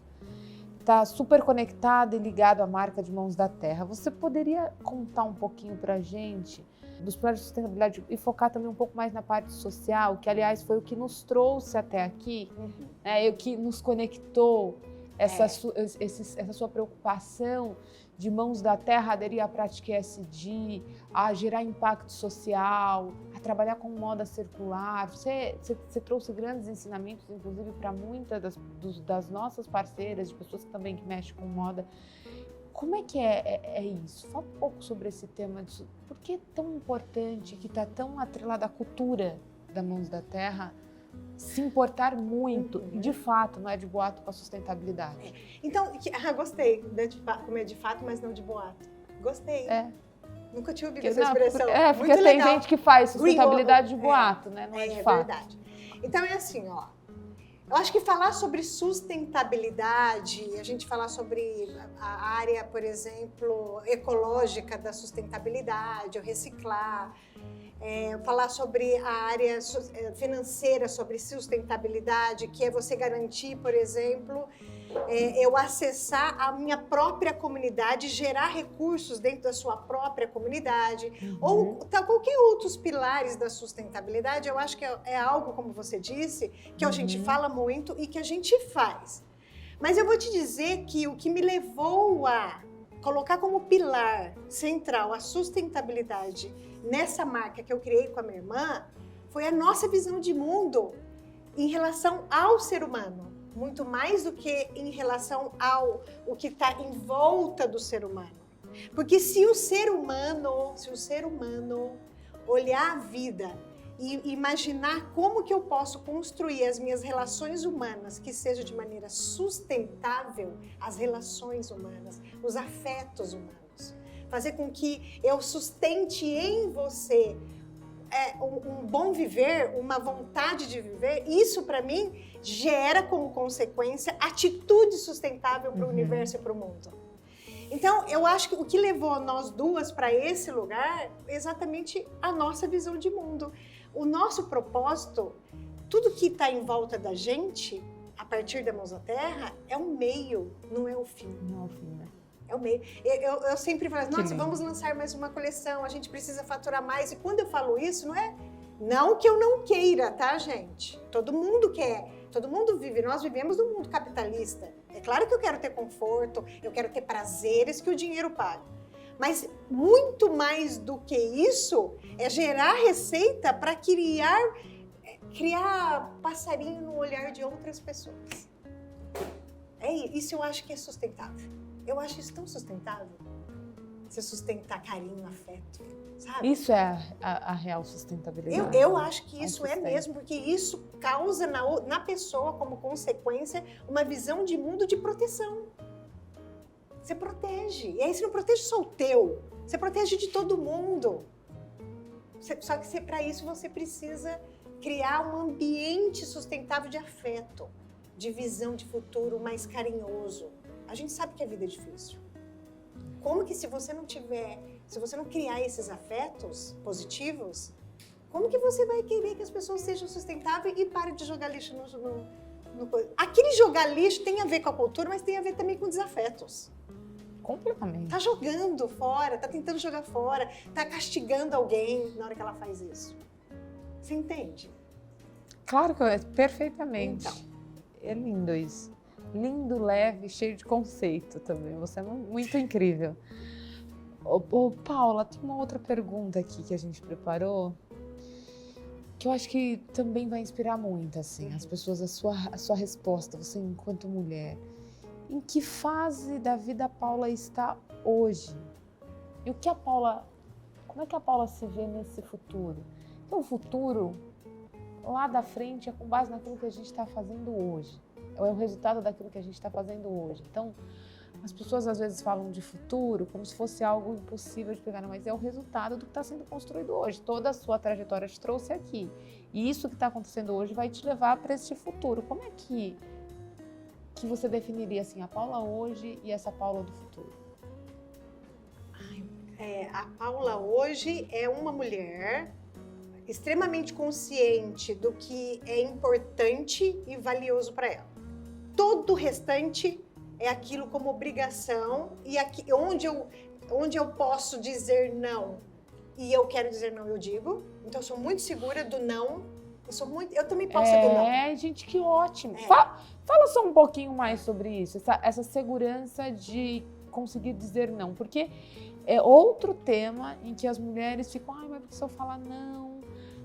Está super conectado e ligado à marca de Mãos da Terra. Você poderia contar um pouquinho para a gente dos planos de sustentabilidade e focar também um pouco mais na parte social, que, aliás, foi o que nos trouxe até aqui, né? O que nos conectou, essa sua preocupação de Mãos da Terra aderir à prática ESG, a gerar impacto social, a trabalhar com moda circular. Você trouxe grandes ensinamentos, inclusive, para muitas das nossas parceiras, de pessoas que também mexem com moda. Como é que é isso? Fala um pouco sobre esse tema. Por que é tão importante, que está tão atrelado à cultura da Mãos da Terra, se importar muito, de fato, não é de boato, com a sustentabilidade? Então, gostei de comer de fato, mas não de boato. Gostei. Nunca tinha ouvido essa expressão. Porque muito tem legal. gente que faz sustentabilidade de boato, né? Não é de fato. É verdade. Então, é assim, eu acho que falar sobre sustentabilidade, a gente falar sobre a área, por exemplo, ecológica da sustentabilidade, o reciclar, falar sobre a área financeira, sobre sustentabilidade, que é você garantir, por exemplo, eu acessar a minha própria comunidade, gerar recursos dentro da sua própria comunidade, ou qualquer outros pilares da sustentabilidade. Eu acho que é algo, como você disse, que a gente fala muito e que a gente faz. Mas eu vou te dizer que o que me levou a colocar como pilar central a sustentabilidade nessa marca que eu criei com a minha irmã foi a nossa visão de mundo em relação ao ser humano, muito mais do que em relação ao o que está em volta do ser humano. Porque se o ser humano olhar a vida e imaginar como que eu posso construir as minhas relações humanas que sejam de maneira sustentável, as relações humanas, os afetos humanos, fazer com que eu sustente em você um bom viver, uma vontade de viver, isso para mim gera como consequência atitude sustentável para o universo e para o mundo. Então, eu acho que o que levou nós duas para esse lugar é exatamente a nossa visão de mundo. O nosso propósito, tudo que está em volta da gente, a partir da Mãos da Terra, é um meio, não é o fim. Não é o fim, né? É o meio. Eu sempre falo, nossa, vamos lançar mais uma coleção, a gente precisa faturar mais. E quando eu falo isso, não é Não que eu não queira, tá, gente? Todo mundo quer, todo mundo vive, nós vivemos num mundo capitalista. É claro que eu quero ter conforto, eu quero ter prazeres que o dinheiro paga. Mas muito mais do que isso é gerar receita para criar passarinho no olhar de outras pessoas. Isso eu acho que é sustentável. Eu acho isso tão sustentável. Você sustentar carinho, afeto, sabe? Isso é a real sustentabilidade. Eu acho que isso é mesmo, porque isso causa na pessoa, como consequência, uma visão de mundo de proteção. Você protege. E aí você não protege só o teu, você protege de todo mundo. Só que para isso você precisa criar um ambiente sustentável de afeto, de visão de futuro mais carinhoso. A gente sabe que a vida é difícil. Como que se você não criar esses afetos positivos, como que você vai querer que as pessoas sejam sustentáveis e parem de jogar lixo no... Aquele jogar lixo tem a ver com a cultura, mas tem a ver também com desafetos. Completamente. Tá jogando fora, tá tentando jogar fora, tá castigando alguém na hora que ela faz isso. Você entende? Claro que perfeitamente. Então. É lindo isso. Lindo, leve, cheio de conceito também. Você é muito incrível. Paula, tem uma outra pergunta aqui que a gente preparou, que eu acho que também vai inspirar muito, assim, as pessoas, a sua resposta, você enquanto mulher. Em que fase da vida a Paula está hoje? E como é que a Paula se vê nesse futuro? Então, o futuro, lá da frente, é com base naquilo que a gente está fazendo hoje. É o resultado daquilo que a gente está fazendo hoje. Então, as pessoas às vezes falam de futuro como se fosse algo impossível de pegar, não, mas é o resultado do que está sendo construído hoje. Toda a sua trajetória te trouxe aqui. E isso que está acontecendo hoje vai te levar para esse futuro. Como é que você definiria assim, a Paula hoje e essa Paula do futuro? A Paula hoje é uma mulher extremamente consciente do que é importante e valioso para ela. Todo o restante é aquilo como obrigação e aqui, onde eu posso dizer não e eu quero dizer não, eu digo. Então eu sou muito segura do não. Eu também posso ser do não. Gente, que ótimo. Fala só um pouquinho mais sobre isso, essa segurança de conseguir dizer não, porque é outro tema em que as mulheres ficam, mas porque se eu falar não,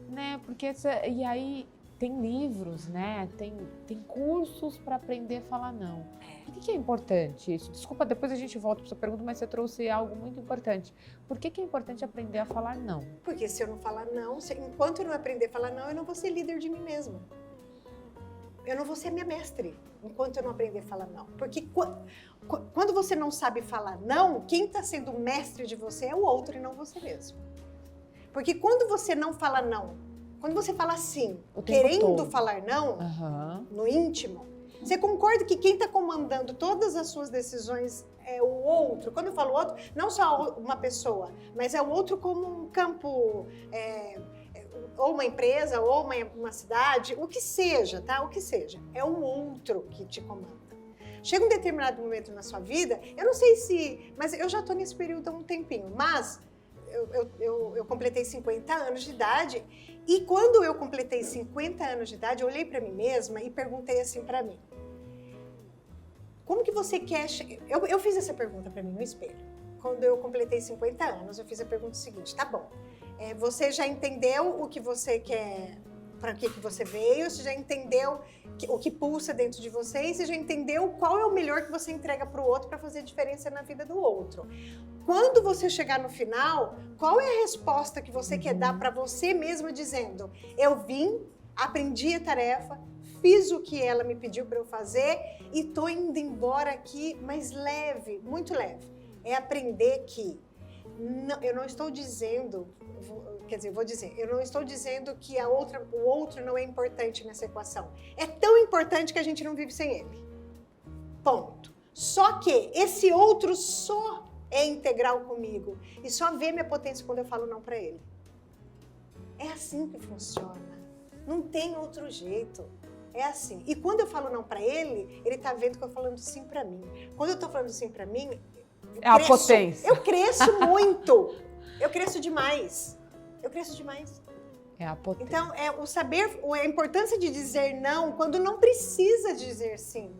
né? Porque e aí tem livros, né? Tem cursos para aprender a falar não. Por que é importante isso? Desculpa, depois a gente volta para sua pergunta, mas você trouxe algo muito importante. Por que é importante aprender a falar não? Porque se eu não falar não, enquanto eu não aprender a falar não, eu não vou ser líder de mim mesma. Eu não vou ser minha mestre, enquanto eu não aprender a falar não. Porque quando você não sabe falar não, quem está sendo o mestre de você é o outro e não você mesmo. Porque quando você não fala não, quando você fala sim, querendo falar não, no íntimo, você concorda que quem está comandando todas as suas decisões é o outro? Quando eu falo outro, não só uma pessoa, mas é o outro como um campo, ou uma empresa, ou uma cidade, o que seja, tá? O que seja. É o outro que te comanda. Chega um determinado momento na sua vida, eu não sei mas eu já estou nesse período há um tempinho, mas eu completei 50 anos de idade e quando eu completei 50 anos de idade, eu olhei para mim mesma e perguntei assim para mim, como que você quer... Eu fiz essa pergunta para mim no espelho. Quando eu completei 50 anos, eu fiz a pergunta seguinte, tá bom, você já entendeu o que você quer, para que você veio, você já entendeu o que pulsa dentro de você e você já entendeu qual é o melhor que você entrega para o outro para fazer diferença na vida do outro. Quando você chegar no final, qual é a resposta que você quer dar para você mesma dizendo, eu vim, aprendi a tarefa, fiz o que ela me pediu para eu fazer e tô indo embora aqui, mas leve, muito leve. É aprender que eu não estou dizendo, eu não estou dizendo que o outro não é importante nessa equação. É tão importante que a gente não vive sem ele. Ponto. Só que esse outro só é integral comigo e só vê minha potência quando eu falo não para ele. É assim que funciona. Não tem outro jeito. É assim. E quando eu falo não para ele, ele tá vendo que eu tô falando sim para mim. Quando eu tô falando sim para mim, a potência. Eu cresço muito. Eu cresço demais. É a potência. Então, a importância de dizer não quando não precisa dizer sim.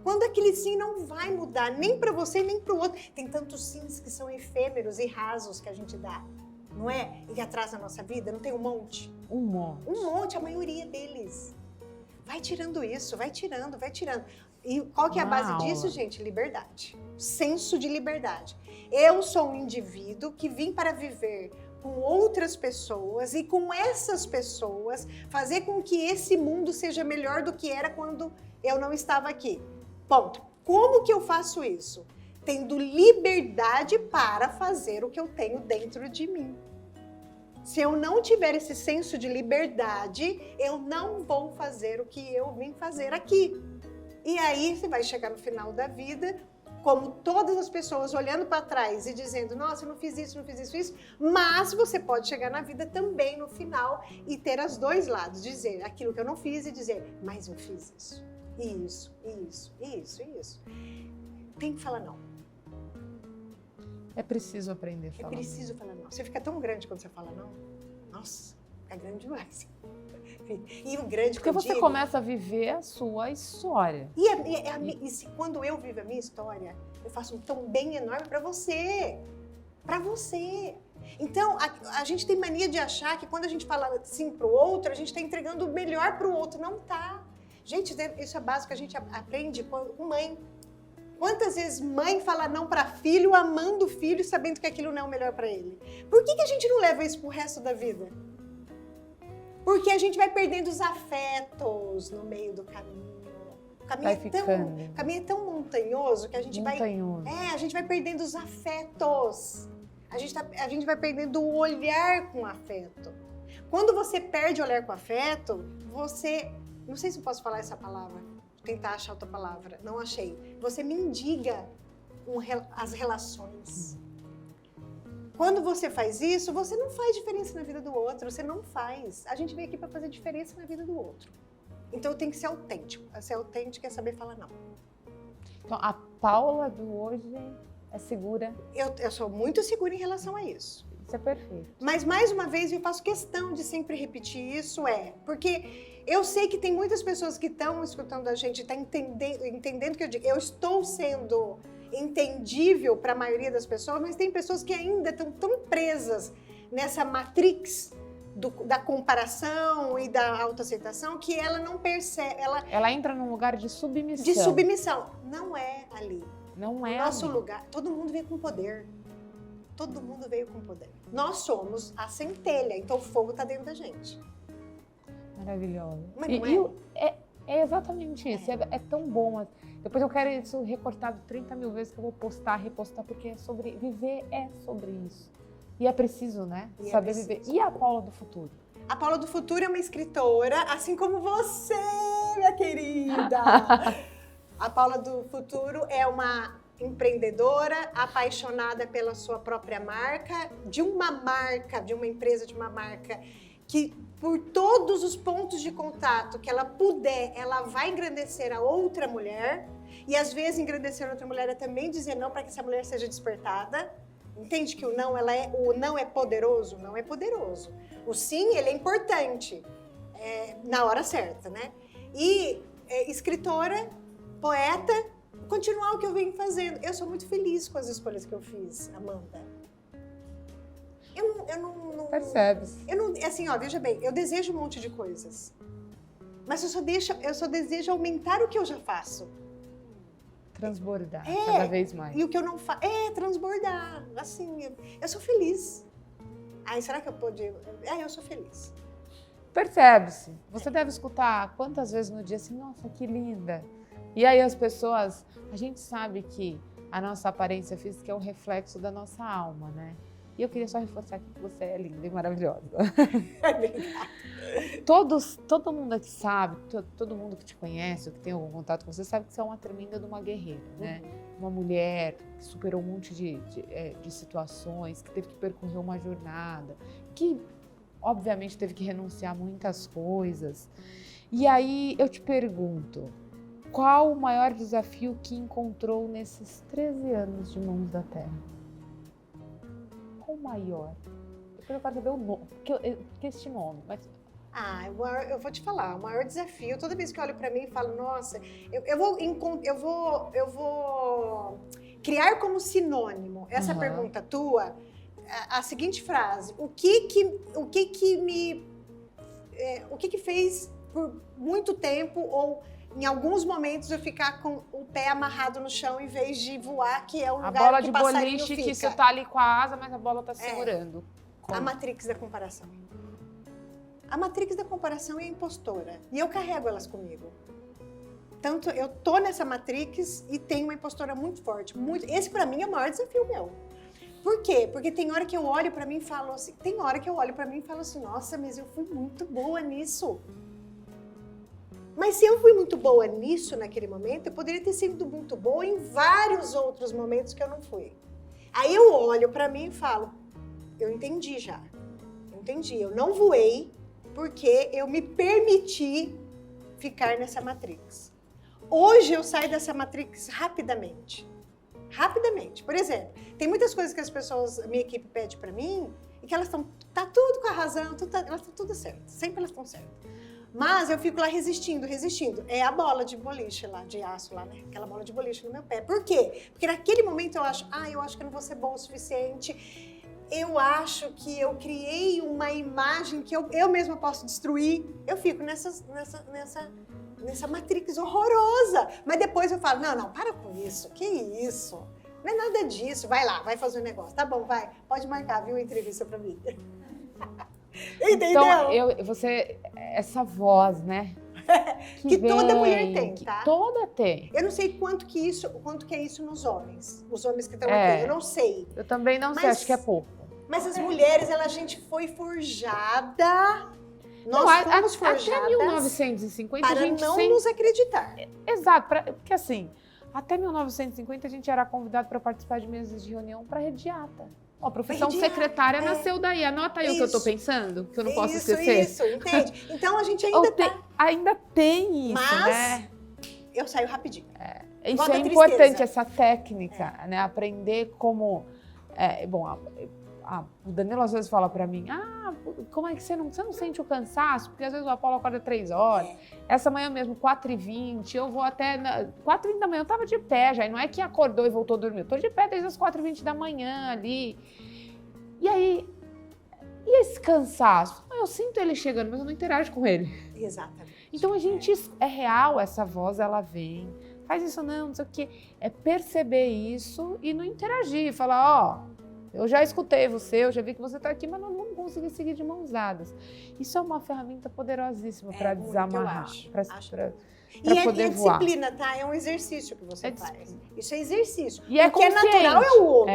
Quando aquele sim não vai mudar, nem para você, nem para o outro. Tem tantos sims que são efêmeros e rasos que a gente dá, não é? E que atrasa a nossa vida, não tem um monte? Um monte. Um monte, a maioria deles. Vai tirando isso, vai tirando, vai tirando. E qual que é a base disso, gente? Liberdade. Senso de liberdade. Eu sou um indivíduo que vim para viver com outras pessoas e com essas pessoas fazer com que esse mundo seja melhor do que era quando eu não estava aqui. Ponto. Como que eu faço isso? Tendo liberdade para fazer o que eu tenho dentro de mim. Se eu não tiver esse senso de liberdade, eu não vou fazer o que eu vim fazer aqui. E aí você vai chegar no final da vida, como todas as pessoas olhando para trás e dizendo, nossa, eu não fiz isso, não fiz isso, mas você pode chegar na vida também no final e ter os dois lados, dizer aquilo que eu não fiz e dizer, mas eu fiz isso, isso. Tem que falar não. É preciso aprender a falar. É preciso falar não. Você fica tão grande quando você fala não. Nossa, fica grande demais. E o grande porque você começa a viver a sua história. Quando eu vivo a minha história, eu faço um tão bem enorme para você. Para você. Então, a gente tem mania de achar que quando a gente fala sim pro outro, a gente está entregando o melhor pro outro. Não tá. Gente, isso é básico que a gente aprende com mãe. Quantas vezes mãe fala não para filho, amando o filho, sabendo que aquilo não é o melhor para ele? Por que a gente não leva isso pro resto da vida? Porque a gente vai perdendo os afetos no meio do caminho. O caminho é tão montanhoso que a gente a gente vai perdendo os afetos. A gente vai perdendo o olhar com afeto. Quando você perde o olhar com afeto, você... Não sei se eu posso falar essa palavra. Vou tentar achar outra palavra. Não achei. Você mendiga as relações. Quando você faz isso, você não faz diferença na vida do outro, você não faz. A gente veio aqui para fazer diferença na vida do outro. Então tem que ser autêntico. Ser autêntico é saber falar não. Então a Paula do hoje é segura? Eu sou muito segura em relação a isso. Isso é perfeito. Mas mais uma vez eu faço questão de sempre repetir isso, porque eu sei que tem muitas pessoas que estão escutando a gente, estão entendendo que eu digo, eu estou sendo entendível para a maioria das pessoas, mas tem pessoas que ainda estão tão presas nessa matrix da comparação e da autoaceitação que ela não percebe. Ela entra num lugar de submissão. De submissão. Não é ali. Não é. O nosso lugar. Todo mundo veio com poder. Todo mundo veio com poder. Nós somos a centelha, então o fogo está dentro da gente. Maravilhosa. Mas não é exatamente isso. É tão bom. Depois eu quero isso recortado 30 mil vezes que eu vou postar, repostar, porque é sobre viver, é sobre isso. E é preciso, né? Saber viver. E a Paula do futuro? A Paula do futuro é uma escritora, assim como você, minha querida. A Paula do futuro é uma empreendedora, apaixonada pela sua própria marca, de uma empresa, de uma marca que por todos os pontos de contato que ela puder, ela vai engrandecer a outra mulher. E às vezes engrandecer a outra mulher é também dizer não para que essa mulher seja despertada. Entende que o não é poderoso? Não é poderoso. O sim, ele é importante, na hora certa, né? E escritora, poeta, continuar o que eu venho fazendo. Eu sou muito feliz com as escolhas que eu fiz, Amanda. Eu não percebes? Assim, ó, veja bem, eu desejo um monte de coisas, mas eu só desejo aumentar o que eu já faço. Transbordar cada vez mais. E o que eu não faço transbordar. Assim, eu sou feliz. Ai, será que eu podia? Eu sou feliz. Percebe-se. Você deve escutar quantas vezes no dia assim, nossa, que linda. E aí as pessoas, a gente sabe que a nossa aparência física é um reflexo da nossa alma, né? E eu queria só reforçar aqui que você é linda e maravilhosa. Todo mundo aqui sabe, todo mundo que te conhece, ou que tem algum contato com você, sabe que você é uma tremenda de uma guerreira, né? Uma mulher que superou um monte de situações, que teve que percorrer uma jornada, que obviamente teve que renunciar a muitas coisas. E aí eu te pergunto, qual o maior desafio que encontrou nesses 13 anos de Mãos da Terra? Qual o maior? Depois eu quero saber o nome, que este nome. Mas... eu vou te falar, o maior desafio, toda vez que eu olho para mim e falo, nossa, eu vou criar como sinônimo essa pergunta tua, a seguinte frase: o que fez por muito tempo ou em alguns momentos eu ficar com o pé amarrado no chão em vez de voar, que é o lugar que a bola de passarinho boliche fica. que você tá ali com a asa, mas a bola tá segurando. A Matrix da comparação. A Matrix da comparação é a impostora. E eu carrego elas comigo. Tanto eu tô nessa Matrix e tenho uma impostora muito forte. Esse pra mim é o maior desafio meu. Por quê? Porque tem hora que eu olho pra mim e falo assim, nossa, mas eu fui muito boa nisso. Mas se eu fui muito boa nisso naquele momento, eu poderia ter sido muito boa em vários outros momentos que eu não fui. Aí eu olho pra mim e falo, eu entendi já. Eu não voei porque eu me permiti ficar nessa Matrix. Hoje eu saio dessa Matrix rapidamente. Por exemplo, tem muitas coisas que as pessoas, a minha equipe pede pra mim e que elas estão, tá tudo com a razão, elas estão tudo certas, sempre elas estão certas. Mas eu fico lá resistindo. É a bola de boliche lá, de aço lá, né? Aquela bola de boliche no meu pé. Por quê? Porque naquele momento eu acho que eu não vou ser boa o suficiente. Eu acho que eu criei uma imagem que eu mesma posso destruir. Eu fico nessa Matrix horrorosa. Mas depois eu falo, não, para com isso. Que isso? Não é nada disso. Vai lá, vai fazer um negócio. Tá bom, vai. Pode marcar, viu, a entrevista pra mim. Entendeu? Então, essa voz, né? Que toda mulher tem, tá? Toda tem. Eu não sei quanto que é isso nos homens. Os homens que estão aqui, eu não sei. Eu também não sei, acho que é pouco. Mas as mulheres, a gente foi forjada. Nós fomos forjadas até 1950 para a gente não nos acreditar. Exato, porque assim, até 1950 a gente era convidado para participar de mesas de reunião para rediata. A profissão secretária nasceu daí. Anota aí o que eu tô pensando, que eu não posso esquecer. Isso, entende? Então a gente ainda tem isso, mas eu saio rapidinho. Isso é importante, essa técnica, né? Aprender como... o Danilo às vezes fala pra mim, como é que você não sente o cansaço? Porque às vezes o Apolo acorda 3 horas. Essa manhã mesmo, 4h20, eu vou até... 4h20 da manhã eu tava de pé já, e não é que acordou e voltou a dormir. Eu tô de pé desde as 4h20 da manhã ali. E aí, e esse cansaço? Eu sinto ele chegando, mas eu não interajo com ele. Exatamente. Então a gente, é real, essa voz, ela vem. Faz isso não sei o quê. É perceber isso e não interagir. Falar, eu já escutei você, eu já vi que você está aqui, mas não vamos conseguir seguir de mãos dadas. Isso é uma ferramenta poderosíssima para desamarrar, para poder voar. E é disciplina, tá? É um exercício que você faz. Isso é exercício. E o que é natural é o outro.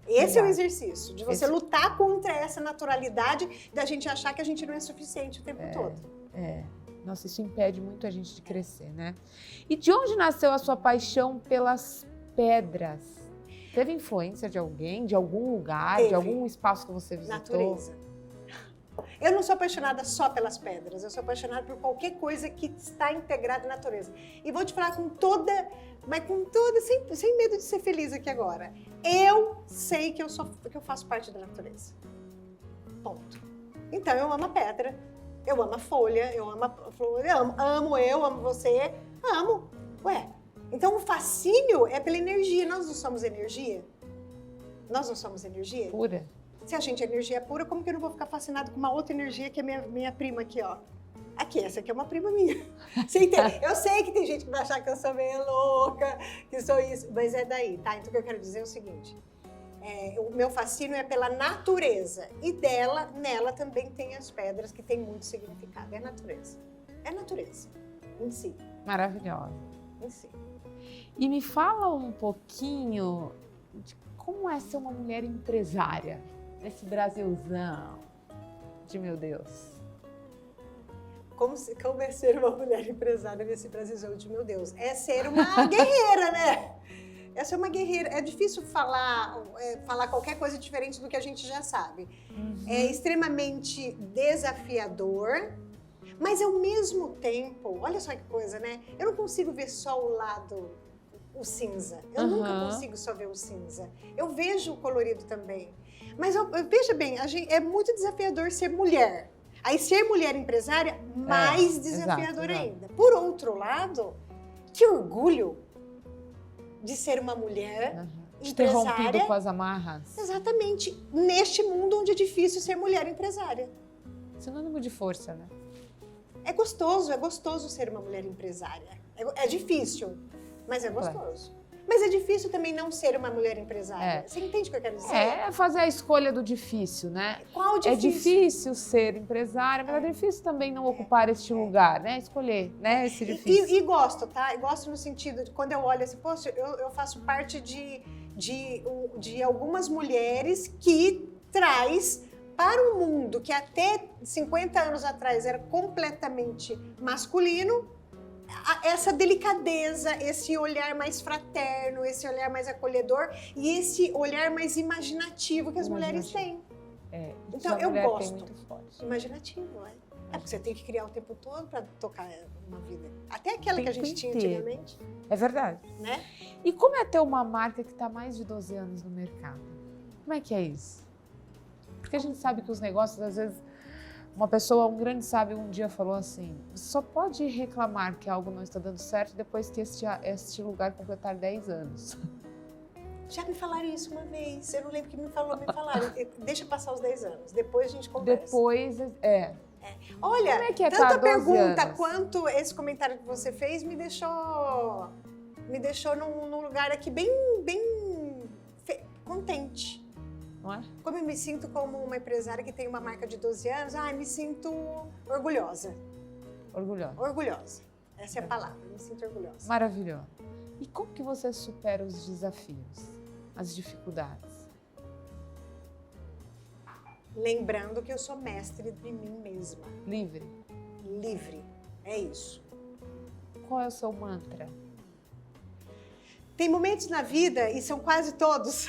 Esse é o exercício, de você lutar contra essa naturalidade da gente achar que a gente não é suficiente o tempo todo. Nossa, isso impede muito a gente de crescer, né? E de onde nasceu a sua paixão pelas pedras? Teve influência de alguém, de algum lugar, de algum espaço que você visitou? Natureza. Eu não sou apaixonada só pelas pedras, eu sou apaixonada por qualquer coisa que está integrada na natureza. E vou te falar sem medo de ser feliz aqui agora. Eu sei que eu faço parte da natureza. Ponto. Então eu amo a pedra, eu amo a folha, eu amo a flor, amo você, amo. Então o fascínio é pela energia. Nós não somos energia? Nós não somos energia? Pura. Se a gente é energia pura, como que eu não vou ficar fascinado com uma outra energia que é minha prima aqui, ó? Aqui, essa aqui é uma prima minha. Você entende? Eu sei que tem gente que vai achar que eu sou meio louca, que sou isso, mas é daí, tá? Então o que eu quero dizer é o seguinte, o meu fascínio é pela natureza e nela também tem as pedras que tem muito significado. É a natureza. É a natureza em si. Maravilhosa. Em si. E me fala um pouquinho de como é ser uma mulher empresária nesse Brasilzão de meu Deus. Como é ser uma mulher empresária nesse Brasilzão de meu Deus? É ser uma guerreira, né? É ser uma guerreira. É difícil falar qualquer coisa diferente do que a gente já sabe. É extremamente desafiador, mas ao mesmo tempo, olha só que coisa, né? Eu não consigo ver só o cinza. Eu nunca consigo só ver o cinza. Eu vejo o colorido também. Mas veja bem, é muito desafiador ser mulher. Aí ser mulher empresária, mais desafiador exato. ainda. Por outro lado, que orgulho de ser uma mulher De ter empresária. rompido com as amarras. Exatamente. Neste mundo onde é difícil ser mulher empresária. Sinônimo de força, né? É gostoso ser uma mulher empresária. É difícil, mas é gostoso. Mas é difícil também não ser uma mulher empresária. Você entende o que eu quero dizer? É fazer a escolha do difícil, né? Qual difícil? É difícil ser empresária, mas é difícil também não ocupar este lugar, né? Escolher, né? Esse difícil. E gosto, tá? Eu gosto no sentido de quando eu olho assim, poxa, eu faço parte de algumas mulheres que traz para um mundo que até 50 anos atrás era completamente masculino, essa delicadeza, esse olhar mais fraterno, esse olhar mais acolhedor e esse olhar mais imaginativo que as mulheres têm. Então eu gosto. Muito forte. Imaginativo, é. Porque você tem que criar o tempo todo para tocar uma vida. Até aquela Tem que a gente tinha antigamente. É verdade. Né? E como é ter uma marca que está há mais de 12 anos no mercado? Como é que é isso? Porque a gente sabe que os negócios, às vezes, um grande sábio um dia falou assim, você só pode reclamar que algo não está dando certo depois que este lugar completar 10 anos. Já me falaram isso uma vez, eu não lembro que me falaram. Deixa passar os 10 anos, depois a gente conversa. Depois, Olha, como é que é tanta tá 12 pergunta anos? quanto esse comentário que você fez me deixou num lugar aqui bem contente. Não é? Como eu me sinto como uma empresária que tem uma marca de 12 anos, me sinto orgulhosa. Orgulhosa. Orgulhosa. Essa é a palavra, me sinto orgulhosa. Maravilhosa. E como que você supera os desafios, as dificuldades? Lembrando que eu sou mestre de mim mesma. Livre. Livre. É isso. Qual é o seu mantra? Tem momentos na vida, e são quase todos,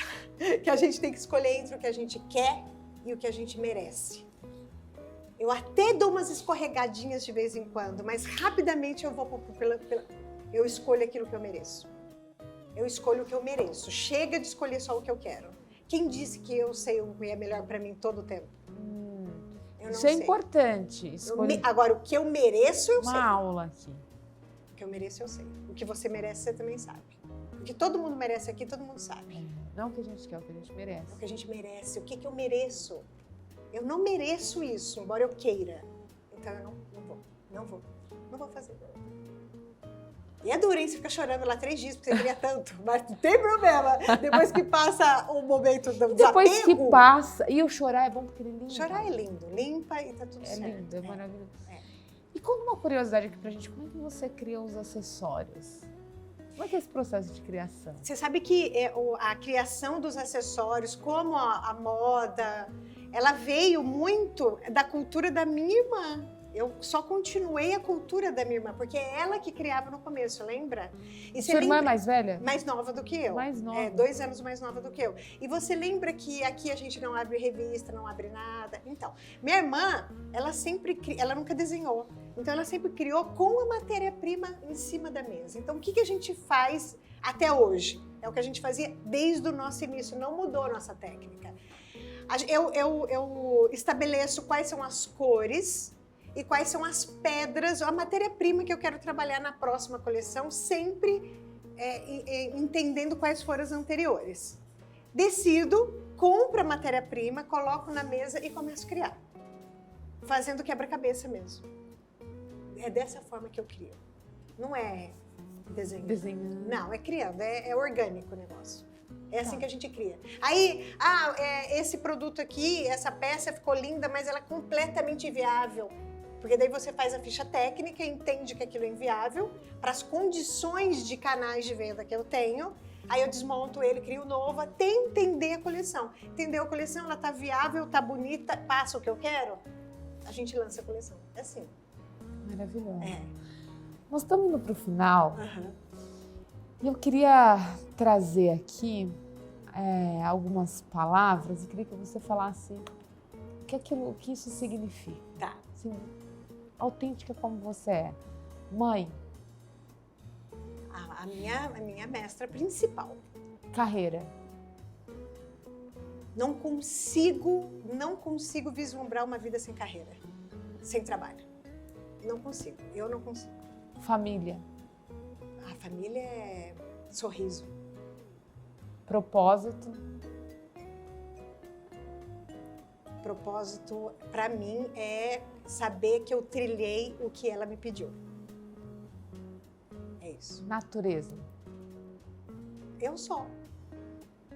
que a gente tem que escolher entre o que a gente quer e o que a gente merece. Eu até dou umas escorregadinhas de vez em quando, mas rapidamente eu vou eu escolho aquilo que eu mereço. Eu escolho o que eu mereço. Chega de escolher só o que eu quero. Quem disse que eu sei o que é melhor para mim todo o tempo? Eu não Isso sei. é importante. Agora, o que eu mereço, eu sei. Uma aula aqui. O que eu mereço, eu sei. O que você merece, você também sabe. O que todo mundo merece aqui, todo mundo sabe. Não o que a gente quer, o que a gente merece. O que a gente merece. O que eu mereço? Eu não mereço isso, embora eu queira. Então eu não vou fazer. E é duro, hein? Você fica chorando lá 3 dias porque você queria tanto. Mas não tem problema. Depois que passa o momento do desapego... Depois que passa... E o chorar é bom porque ele limpa. Chorar é lindo. Limpa e tá tudo certo. É lindo, é maravilhoso. E conta uma curiosidade aqui pra gente. Como é que você cria os acessórios? Como é que é esse processo de criação? Você sabe que a criação dos acessórios, como a moda, ela veio muito da cultura da minha irmã. Eu só continuei a cultura da minha irmã, porque é ela que criava no começo, lembra? E Sua irmã é mais velha? Mais nova do que eu. Mais nova. 2 anos mais nova do que eu. E você lembra que aqui a gente não abre revista, não abre nada? Então, minha irmã, ela nunca desenhou. Então, ela sempre criou com a matéria-prima em cima da mesa. Então, o que a gente faz até hoje? É o que a gente fazia desde o nosso início, não mudou a nossa técnica. Eu estabeleço quais são as cores e quais são as pedras, a matéria-prima que eu quero trabalhar na próxima coleção, sempre entendendo quais foram as anteriores. Decido, compro a matéria-prima, coloco na mesa e começo a criar, fazendo quebra-cabeça mesmo. É dessa forma que eu crio. Não é desenhando. Não, é criando, é orgânico o negócio. É assim que a gente cria. Aí, esse produto aqui, essa peça ficou linda, mas ela é completamente inviável. Porque daí você faz a ficha técnica e entende que aquilo é inviável para as condições de canais de venda que eu tenho. Aí eu desmonto ele, crio novo, até entender a coleção. Entendeu a coleção? Ela tá viável, tá bonita, passa o que eu quero? A gente lança a coleção. É assim. Maravilhoso. Nós estamos indo para o final. E eu queria trazer aqui algumas palavras e queria que você falasse o que isso significa. Tá. Assim, autêntica como você é. Mãe. A minha mestra principal. Carreira. Não consigo vislumbrar uma vida sem carreira, sem trabalho. Não consigo, eu não consigo. Família. A família é sorriso. Propósito. Propósito, para mim, é saber que eu trilhei o que ela me pediu. É isso. Natureza. Eu sou.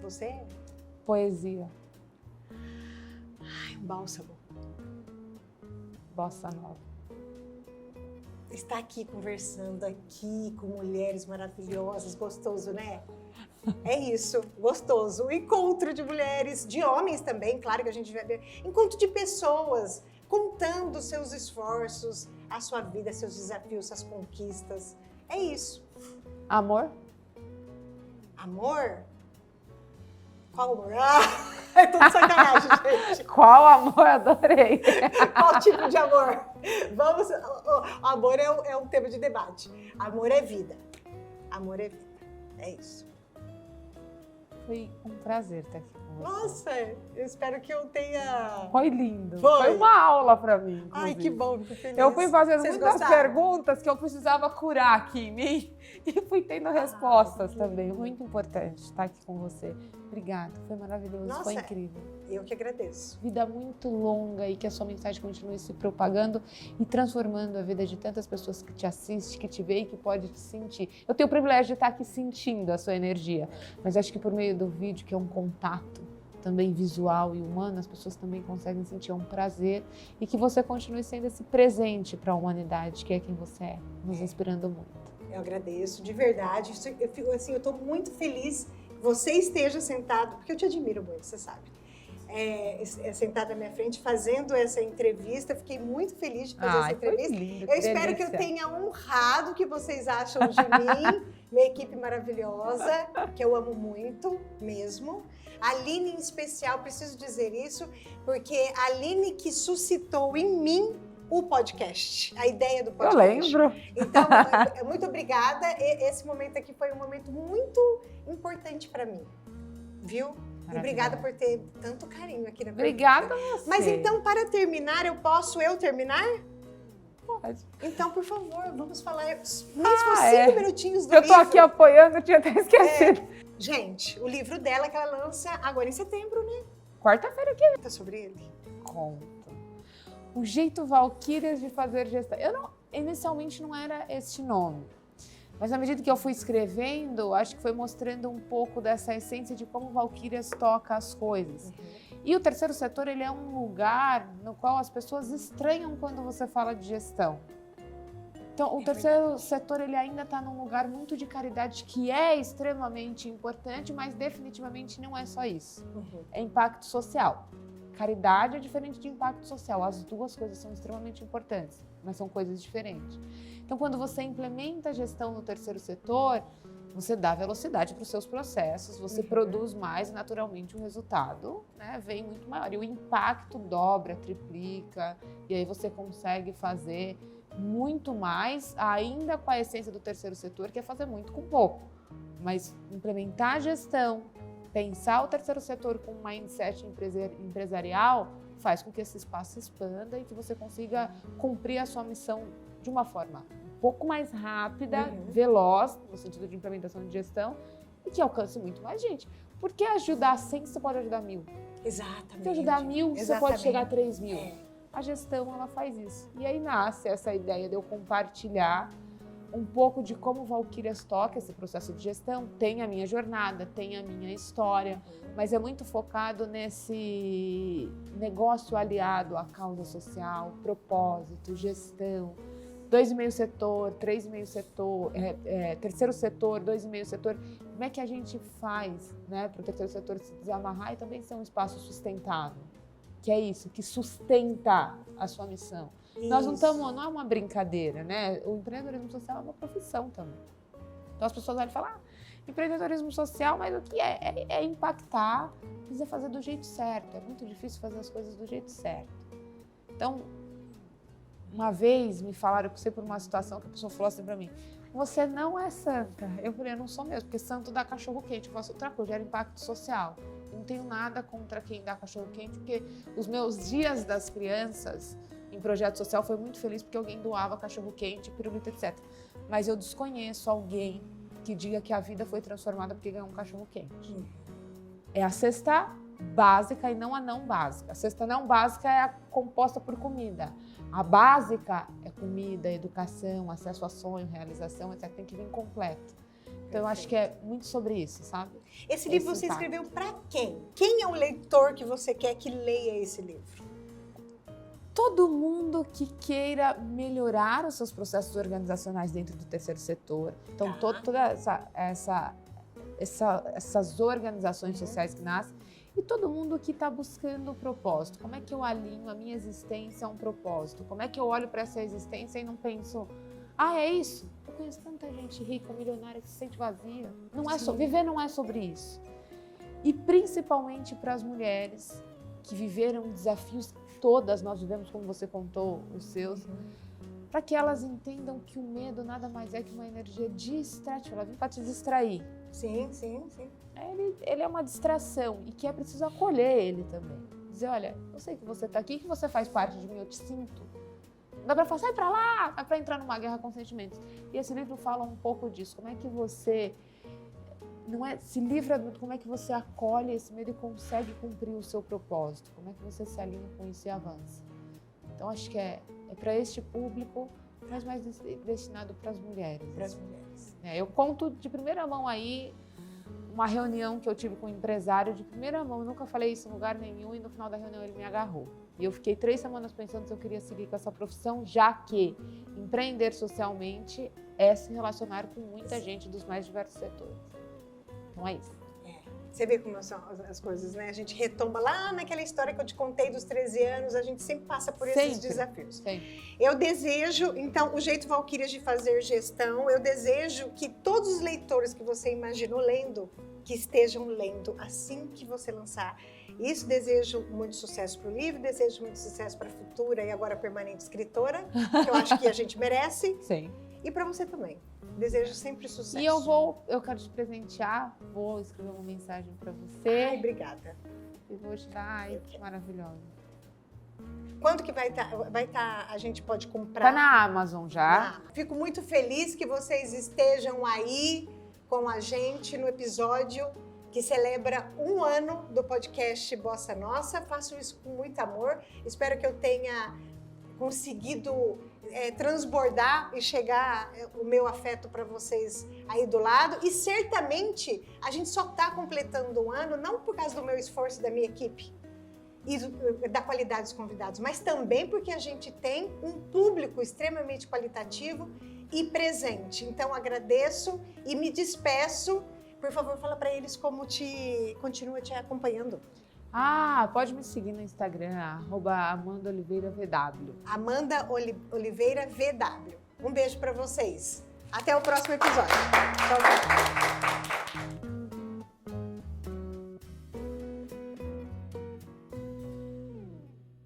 Você é? Poesia. Ai, um bálsamo. Bossa nova. Estar aqui conversando aqui com mulheres maravilhosas, gostoso, né? É isso, gostoso. O encontro de mulheres, de homens também, claro que a gente vai ver. Encontro de pessoas contando seus esforços, a sua vida, seus desafios, suas conquistas. É isso. Amor? Amor? Qual amor? É tudo sacanagem, gente. Qual amor? Adorei. Qual tipo de amor? Vamos. Amor é um tema de debate. Amor é vida. Amor é vida. É isso. Foi um prazer estar aqui com você. Nossa, eu espero que eu tenha. Foi lindo. Foi. Foi uma aula para mim. Inclusive. Ai, que bom, fico feliz. Eu fui fazendo Vocês muitas gostaram? perguntas que eu precisava curar aqui em mim e fui tendo respostas também. Muito importante estar aqui com você. Obrigada, foi maravilhoso, Nossa, foi incrível. Eu que agradeço. Vida muito longa e que a sua mensagem continue se propagando e transformando a vida de tantas pessoas que te assistem, que te veem, que pode te sentir. Eu tenho o privilégio de estar aqui sentindo a sua energia, mas acho que por meio do vídeo, que é um contato também visual e humano, as pessoas também conseguem sentir um prazer e que você continue sendo esse presente para a humanidade, que é quem você é, nos inspirando muito. Eu agradeço, de verdade. Eu fico assim, eu estou muito feliz que você esteja sentado, porque eu te admiro muito, você sabe. Sentado na minha frente, fazendo essa entrevista. Fiquei muito feliz de fazer essa entrevista. Lindo, eu espero que eu tenha honrado o que vocês acham de mim, minha equipe maravilhosa, que eu amo muito mesmo. A Aline, em especial, preciso dizer isso, porque a Aline que suscitou em mim o podcast, a ideia do podcast. Eu lembro. Então, muito obrigada. Esse momento aqui foi um momento muito importante para mim, viu? E obrigada por ter tanto carinho aqui na pergunta. Obrigada a você. Mas então, para terminar, posso terminar? Pode. Então, por favor, vamos falar mesmo 5 minutinhos do livro. Eu tô aqui apoiando, eu tinha até esquecido. Gente, o livro dela que ela lança agora em setembro, né? Quarta-feira que vem. Conta sobre ele. Conta. O jeito Valquírias de fazer gestão. Inicialmente não era este nome. Mas à medida que eu fui escrevendo, acho que foi mostrando um pouco dessa essência de como Valquírias toca as coisas. E o terceiro setor, ele é um lugar no qual as pessoas estranham quando você fala de gestão. Então, o terceiro setor, ele ainda está num lugar muito de caridade, que é extremamente importante, mas definitivamente não é só isso. É impacto social. Caridade é diferente de impacto social. As duas coisas são extremamente importantes, mas são coisas diferentes. Então, quando você implementa a gestão no terceiro setor, você dá velocidade para os seus processos, você produz mais e, naturalmente, o resultado, né, vem muito maior. E o impacto dobra, triplica, e aí você consegue fazer muito mais, ainda com a essência do terceiro setor, que é fazer muito com pouco. Mas implementar a gestão, pensar o terceiro setor com um mindset empresarial, faz com que esse espaço se expanda e que você consiga cumprir a sua missão de uma forma um pouco mais rápida, veloz, no sentido de implementação de gestão, e que alcance muito mais gente. Porque ajudar 100, você pode ajudar 1000. Exatamente. Se ajudar 1000, você pode chegar a 3000. É. A gestão, ela faz isso. E aí nasce essa ideia de eu compartilhar um pouco de como Valquírias toca esse processo de gestão. Tem a minha jornada, tem a minha história, mas é muito focado nesse negócio aliado à causa social, propósito, gestão. 2,5 setor, 3,5 setor, terceiro setor, 2,5 setor. Como é que a gente faz, né, para o terceiro setor se desamarrar e também ser um espaço sustentável? Que é isso, que sustenta a sua missão. Isso. Nós não é uma brincadeira, né? O empreendedorismo social é uma profissão também. Então as pessoas olham e falam, empreendedorismo social, mas o que é? É impactar, precisa fazer do jeito certo. É muito difícil fazer as coisas do jeito certo. Então, uma vez me falaram, eu passei por uma situação que a pessoa falou assim pra mim, você não é santa. Eu falei, eu não sou mesmo, porque santo dá cachorro quente, eu faço outra coisa, gera impacto social. Não tenho nada contra quem dá cachorro-quente, porque os meus dias das crianças em projeto social foi muito feliz porque alguém doava cachorro-quente, pirulito, etc. Mas eu desconheço alguém que diga que a vida foi transformada porque ganhou um cachorro-quente. É a cesta básica e não a não básica. A cesta não básica é a composta por comida. A básica é comida, educação, acesso a sonho, realização, etc. Tem que vir completo. Então, eu acho que é muito sobre isso, sabe? Esse livro você escreveu para quem? Quem é o leitor que você quer que leia esse livro? Todo mundo que queira melhorar os seus processos organizacionais dentro do terceiro setor. Então, todas essas organizações sociais que nascem, e todo mundo que está buscando o propósito. Como é que eu alinho a minha existência a um propósito? Como é que eu olho para essa existência e não penso, é isso? Eu conheço tanta gente rica, milionária, que se sente vazia. Viver não é sobre isso. E principalmente para as mulheres que viveram desafios, todas nós vivemos, como você contou, os seus, para que elas entendam que o medo nada mais é que uma energia distrativa. Ela vem para te distrair. Sim. Ele é uma distração e que é preciso acolher ele também. Dizer, olha, eu sei que você está aqui, que você faz parte de mim, eu te sinto. Não dá para falar, sai para lá, é para entrar numa guerra com sentimentos. E esse livro fala um pouco disso. Como é que você se livra do como é que você acolhe esse medo e consegue cumprir o seu propósito? Como é que você se alinha com isso e avança? Então, acho que é para este público, mas mais destinado para as mulheres. Para as mulheres. Eu conto de primeira mão aí uma reunião que eu tive com um empresário de primeira mão. Eu nunca falei isso em lugar nenhum e no final da reunião ele me agarrou. E eu fiquei 3 semanas pensando se eu queria seguir com essa profissão, já que empreender socialmente é se relacionar com muita gente dos mais diversos setores. Então é isso. Você vê como são as coisas, né? A gente retomba lá naquela história que eu te contei dos 13 anos, a gente sempre passa por esses desafios. Sempre. Eu desejo, então, o jeito Valquírias de fazer gestão, eu desejo que todos os leitores que você imaginou lendo, que estejam lendo assim que você lançar. Isso, desejo muito sucesso para o livro, desejo muito sucesso para a futura e agora permanente escritora, que eu acho que a gente merece. Sim. E para você também. Desejo sempre sucesso. E eu quero te presentear, vou escrever uma mensagem para você. Ai, obrigada. E vou te dar, que maravilhosa. Quando que vai estar, a gente pode comprar? Tá na Amazon já. Fico muito feliz que vocês estejam aí com a gente no episódio que celebra 1 ano do podcast Bossa Nossa. Faço isso com muito amor. Espero que eu tenha conseguido transbordar e chegar o meu afeto para vocês aí do lado. E certamente a gente só está completando 1 ano não por causa do meu esforço, da minha equipe e da qualidade dos convidados, mas também porque a gente tem um público extremamente qualitativo e presente. Então agradeço e me despeço. Por favor, fala para eles como continua te acompanhando. Pode me seguir no Instagram, @AmandaOliveiraVW. Amanda Oliveira VW. Um beijo para vocês. Até o próximo episódio. Tchau, tchau.